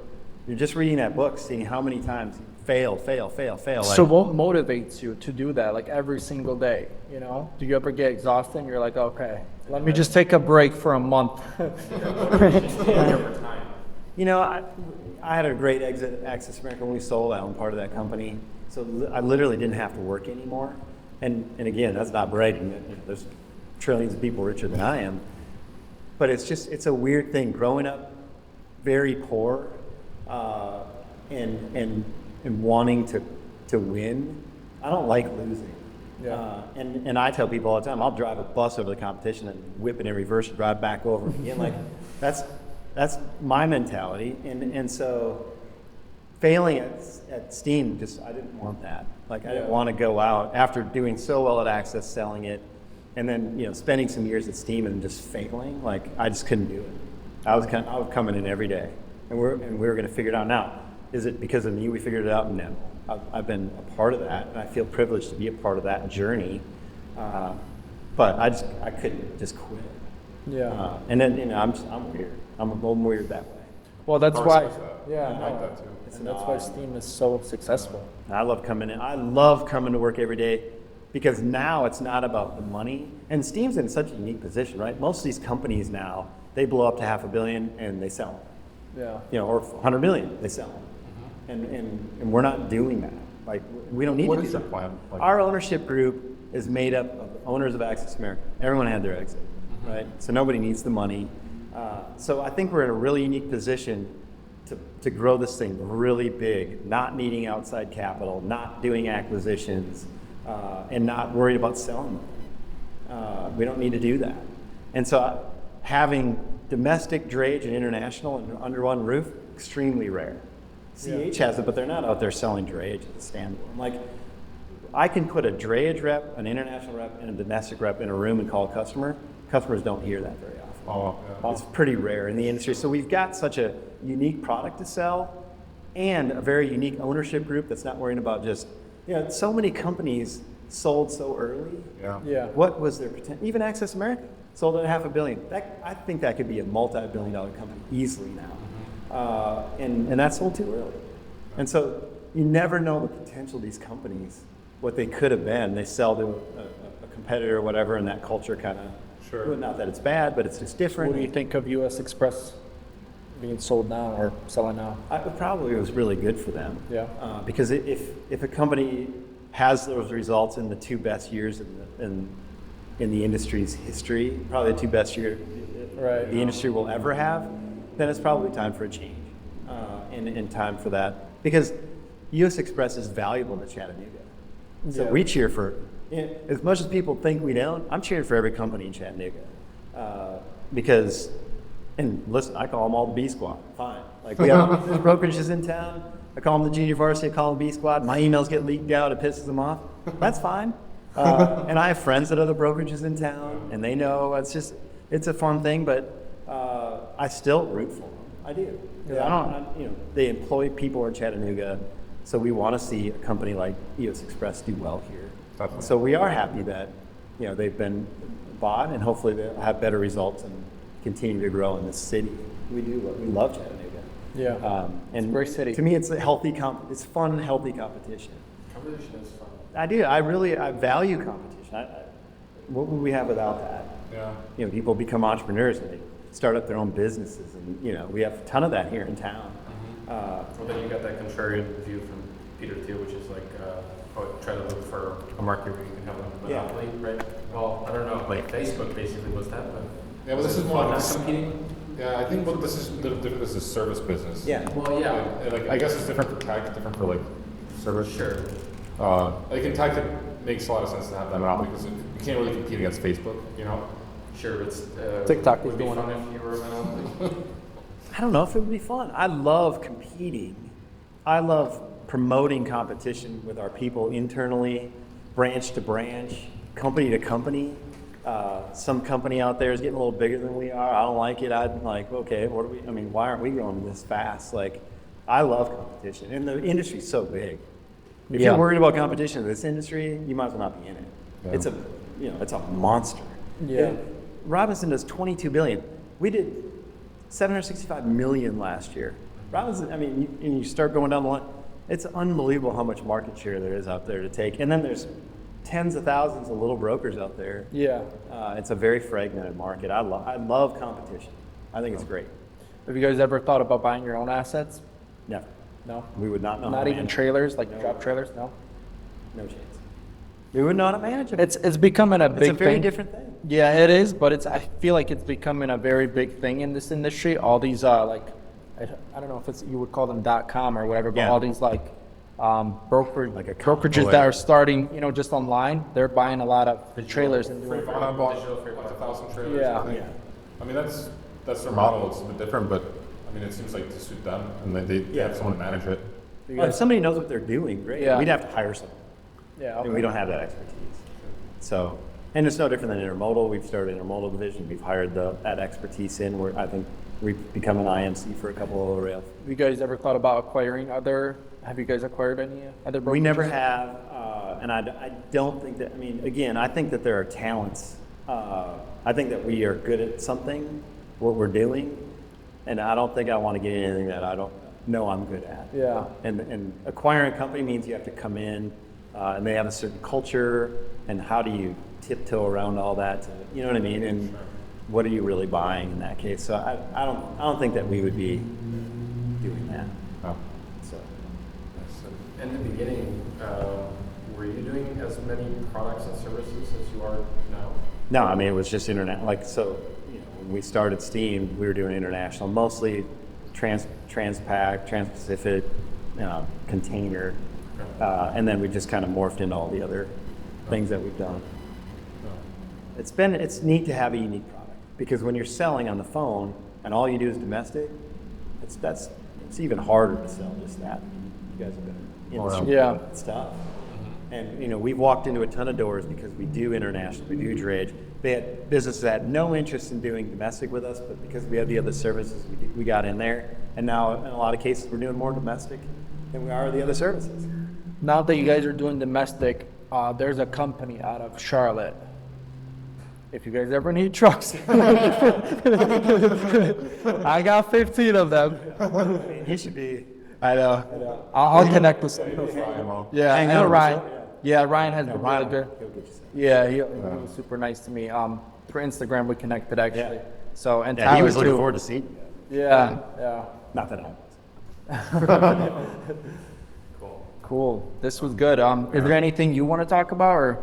You're just reading that book, seeing how many times you fail. So what motivates you to do that, like every single day? Do you ever get exhausted and you're like, okay, let me just take a break for a month? I had a great exit at Access America when we sold. I owned part of that company. So I literally didn't have to work anymore. And again, that's not bragging. There's trillions of people richer than I am. But it's a weird thing. Growing up very poor and wanting to win, I don't like losing. And I tell people all the time, I'll drive a bus over the competition and whip it in reverse and drive back over it again. Like that's my mentality. And so failing at Steam, I didn't want that. Like I didn't want to go out after doing so well at Access, selling it, and then spending some years at Steam and just failing. Like I just couldn't do it. I was coming in every day, and we were going to figure it out. Now, is it because of me we figured it out? No. I've been a part of that, and I feel privileged to be a part of that journey. But I couldn't just quit. And then I'm weird. I'm weird that way. Well, that's why. I like that too. And that's why Steam is so successful. I love coming in. I love coming to work every day because now it's not about the money. And Steam's in such a unique position, right? Most of these companies now, they blow up to $500 million and they sell them. Or 100 million, they sell them. And we're not doing that. Like we don't need to do that. What is the plan? Our ownership group is made up of owners of Access America. Everyone had their exit, right? So nobody needs the money. So I think we're in a really unique position to grow this thing really big, not needing outside capital, not doing acquisitions, and not worried about selling them. We don't need to do that. And so having domestic drayage and international under one roof, extremely rare. CH has it, but they're not out there selling drayage as a standalone. Like, I can put a drayage rep, an international rep, and a domestic rep in a room and call a customer. Customers don't hear that very often. It's pretty rare in the industry. So we've got such a unique product to sell and a very unique ownership group that's not worrying about just, so many companies sold so early. What was their potential? Even Access America sold at $500 million. I think that could be a multi-billion-dollar company easily now. And that sold too early. And so you never know the potential of these companies, what they could have been. They sell to a competitor or whatever, and that culture kind of, not that it's bad, but it's just different. What do you think of U.S. Express being sold now or selling now? It probably was really good for them. Because if a company has those results in the two best years in the industry's history, probably the two best years the industry will ever have, then it's probably time for a change and time for that. Because U.S. Express is valuable to Chattanooga. So we cheer for, as much as people think we don't, I'm cheering for every company in Chattanooga. Because, and listen, I call them all the B Squad, fine. Like we have brokerages in town, I call them the junior varsity, I call them B Squad, my emails get leaked out, it pisses them off, that's fine. And I have friends that are the brokerages in town, and they know it's a fun thing, but I still root for them, I do. They employ people in Chattanooga, so we want to see a company like U.S. Express do well here. Definitely. So we are happy that, they've been bought, and hopefully they'll have better results and continue to grow in this city. We love Chattanooga. Yeah. And it's a great city. To me, it's a healthy, it's fun, healthy competition. Competition is fun. I do. I value competition. What would we have without that? Yeah. People become entrepreneurs and they start up their own businesses, and we have a ton of that here in town. Well, then you got that contrarian view from Peter too, which is like try to look for a market where you can have a monopoly, right? Well, I don't know. Like Facebook basically was that, but Yeah, well, this is more not competing. Yeah, I think this is different. This is service business. Yeah. Well, yeah. And, like, I guess it's different for tech, different for like service. Sure. Like in tech, it makes a lot of sense to have that monopoly because you can't really compete against Facebook. Sure, it's TikTok would is be doing fun if you were a monopoly. I don't know if it would be fun. I love competing. I love promoting competition with our people internally, branch to branch, company to company. Some company out there is getting a little bigger than we are. I don't like it. I'm like, okay, why aren't we growing this fast? Like, I love competition, and the industry's so big. If you're worried about competition in this industry, you might as well not be in it. Yeah. It's a monster. Yeah. Robinson does $22 billion. We did $765 million last year. Robinson, and you start going down the line, it's unbelievable how much market share there is out there to take. And then there's tens of thousands of little brokers out there. Yeah. It's a very fragmented market. I love competition. I think it's great. Have you guys ever thought about buying your own assets? Never. No. We would not know. Not how to even manage trailers, like No. drop trailers? No. it. No chance. We would know how to manage it. It's becoming a big thing. It's a very different thing. Yeah, it is, but I feel like it's becoming a very big thing in this industry. All these I don't know if you would call them .com or whatever, but Yeah. all these brokerages convoy. that are starting, just online, they're buying a lot of the trailers and doing. I bought like 1,000 trailers. Yeah. I think. That's their model. It's a bit different, but it seems like to suit them, and they have someone to manage it. If somebody knows what they're doing, great. Yeah. We'd have to hire someone. Yeah, And we don't have that expertise. So, and it's no different than intermodal. We've started an intermodal division. We've hired that expertise in. I think we've become an IMC for a couple of rails. Have you guys ever thought about acquiring have you guys acquired any other brokerages? We never have, and I don't think that, again, I think that there are talents. I think that we are good at something, what we're doing, and I don't think I want to get anything that I don't know I'm good at. Yeah. And acquiring a company means you have to come in, and they have a certain culture, and how do you tiptoe around all that? You know what I mean? And what are you really buying in that case? So I don't think that we would be doing that. Oh. So. In the beginning, were you doing as many products and services as you are now? No, it was just internet. When we started Steam, we were doing international, mostly Transpac, Trans-Pacific, container, and then we just kind of morphed into all the other things that we've done. It's neat to have a unique product, because when you're selling on the phone and all you do is domestic, it's even harder to sell just that. You guys have been in this stuff. And we've walked into a ton of doors because we do international, we do drayage. They had businesses that had no interest in doing domestic with us, but because we have the other services, we got in there. And now, in a lot of cases, we're doing more domestic than we are the other services. Now that you guys are doing domestic, there's a company out of Charlotte. If you guys ever need trucks, I got 15 of them. He should be. I know. I'll connect with some. Yeah, I know Ryan. Yeah, Ryan has been really good. He'll get you set. Yeah, he was super nice to me. Through Instagram, we connected actually. Yeah. So and Yeah, Tyler he was looking too. forward to seeing you. Yeah. Not that I was. Cool. This was good. Is there anything you want to talk about, or?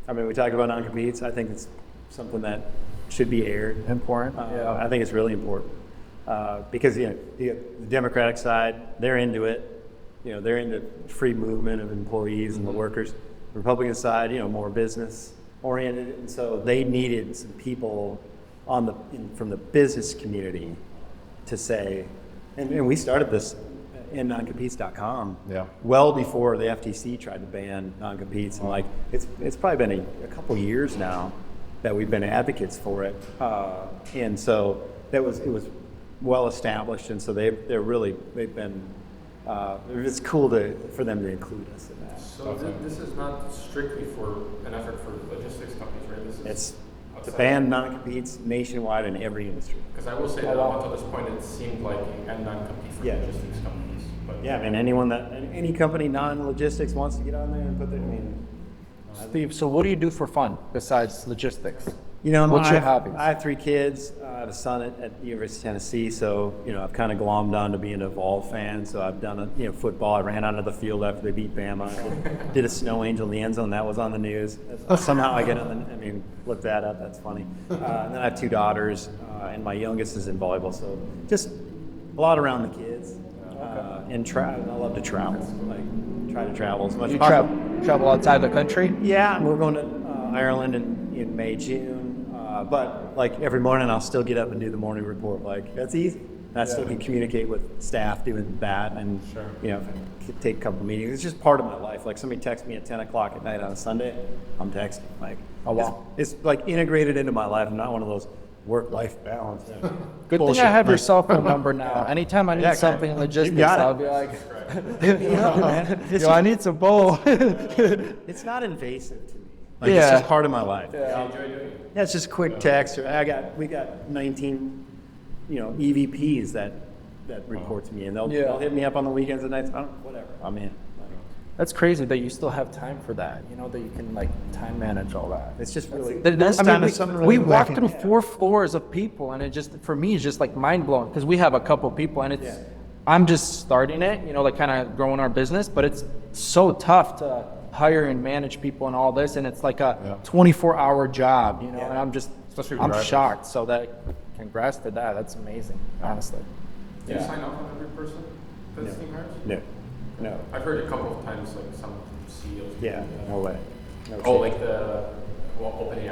We talked about non-competes. I think it's something that should be aired. Important. I think it's really important because the Democratic side, they're into it. They're into free movement of employees and the workers. The Republican side, more business oriented, and so they needed some people from the business community to say, and we started this in noncompetes.com well before the FTC tried to ban non-competes, and it's probably been a couple years now that we've been advocates for it, and so it was well established, and so they've been it's cool for them to include us in that. So this is not strictly for an effort for logistics companies, right? It's to ban non-competes nationwide in every industry. Because I will say that up until this point, it seemed like a non-compete for logistics companies. But yeah, I mean, any company non-logistics wants to get on there and put their, Steve, so what do you do for fun besides logistics? What's your hobbies? I have 3 kids. I have a son at the University of Tennessee, so I've kind of glommed on to being a Vol fan. So I've done football. I ran onto the field after they beat Bama. Did a snow angel in the end zone. That was on the news. Somehow I get on the. Look that up. That's funny. And then I have 2 daughters, and my youngest is in volleyball. So just a lot around the kids, and I love to travel. Try to travel as much as possible. Travel outside the country? Yeah, we're going to Ireland in May, June. But every morning I'll still get up and do the morning report. That's easy. I still can communicate with staff doing that, and take a couple of meetings. It's just part of my life. Somebody texts me at 10 o'clock at night on a Sunday, I'm texting. Oh wow, it's integrated into my life. I'm not one of those work-life balance. Good bullshit. thing I have your cell phone number now. Anytime I need something in logistics, I'll be like, I need some bowl. It's not invasive to me. It's just part of my life. Yeah, it's just quick text. We got 19, EVPs that report to me, and they'll hit me up on the weekends and nights. Whatever, I'm in. That's crazy that you still have time for that. That you can time manage all that. It's just really. We walked through 4 floors of people, and it just for me is just mind blowing because we have a couple people, and it's I'm just starting it, kind of growing our business, but it's so tough to hire and manage people and all this, and it's like a 24-hour job, and I'm shocked. So congrats to that. That's amazing, honestly. Do you sign off on every person that's team hires? No. I've heard a couple of times some CEOs. Yeah, no way. No chance. Opening,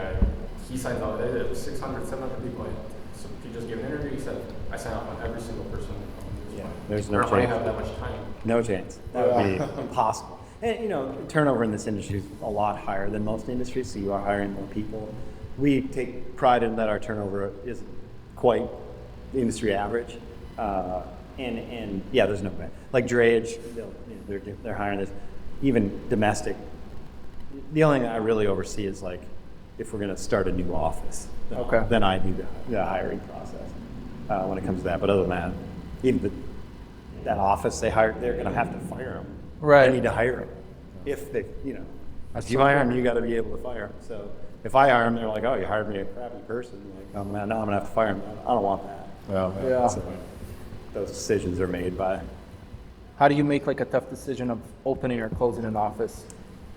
he signs off. It was 600, 700 people. So he just gave an interview. He said, I sign off on every single person. There's no chance. I have that much time. No chance. That would be impossible. And turnover in this industry is a lot higher than most industries, so you are hiring more people. We take pride in that our turnover is quite the industry average. And there's no way. Drayage, they're hiring this. Even domestic. The only thing I really oversee is if we're going to start a new office, then I do the hiring process when it comes to that. But other than that, even that office they hired, they're going to have to fire them. Right. They need to hire them. If they, if you hire them, you got to be able to fire them. So if I hire them, they're like, oh, you hired me a crappy person. Oh man, now I'm going to have to fire them. I don't want that. So those decisions are made by. How do you make a tough decision of opening or closing an office?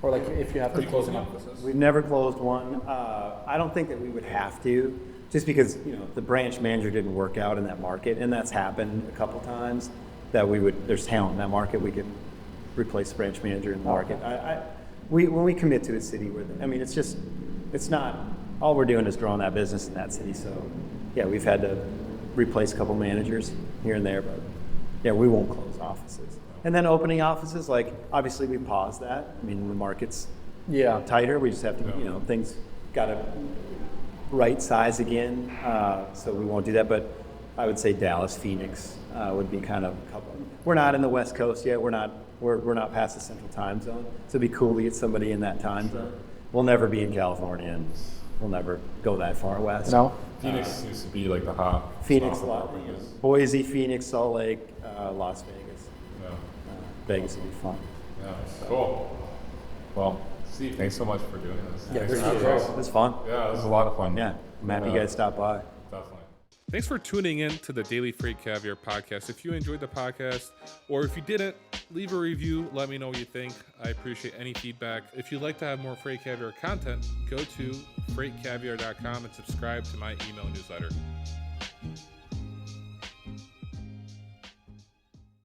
Or if you have to close an office? We've never closed one. I don't think that we would have to, just because the branch manager didn't work out in that market, and that's happened a couple times. That there's talent in that market, we could replace the branch manager in the market. When we commit to a city, it's not, all we're doing is growing that business in that city. So we've had to replace a couple managers here and there, but we won't close offices. And then opening offices, obviously we paused that. The market's tighter. We just have to, things got to right size again. So we won't do that, but I would say Dallas, Phoenix would be kind of a couple. We're not in the West Coast yet. We're not past the Central Time Zone. So it'd be cool to get somebody in that time zone. We'll never be in California, and we'll never go that far west. No. Phoenix seems to be the hot. Phoenix, Boise, Phoenix, Salt Lake, Las Vegas. Yeah. Vegas would be fun. Yeah. Cool. Well, Steve, thanks so much for doing this. Yeah, it was fun. Yeah, it was a lot of fun. Yeah, I'm happy you guys stopped by. Definitely. Thanks for tuning in to the Daily Freight Caviar Podcast. If you enjoyed the podcast, or if you didn't, leave a review. Let me know what you think. I appreciate any feedback. If you'd like to have more Freight Caviar content, go to freightcaviar.com and subscribe to my email newsletter.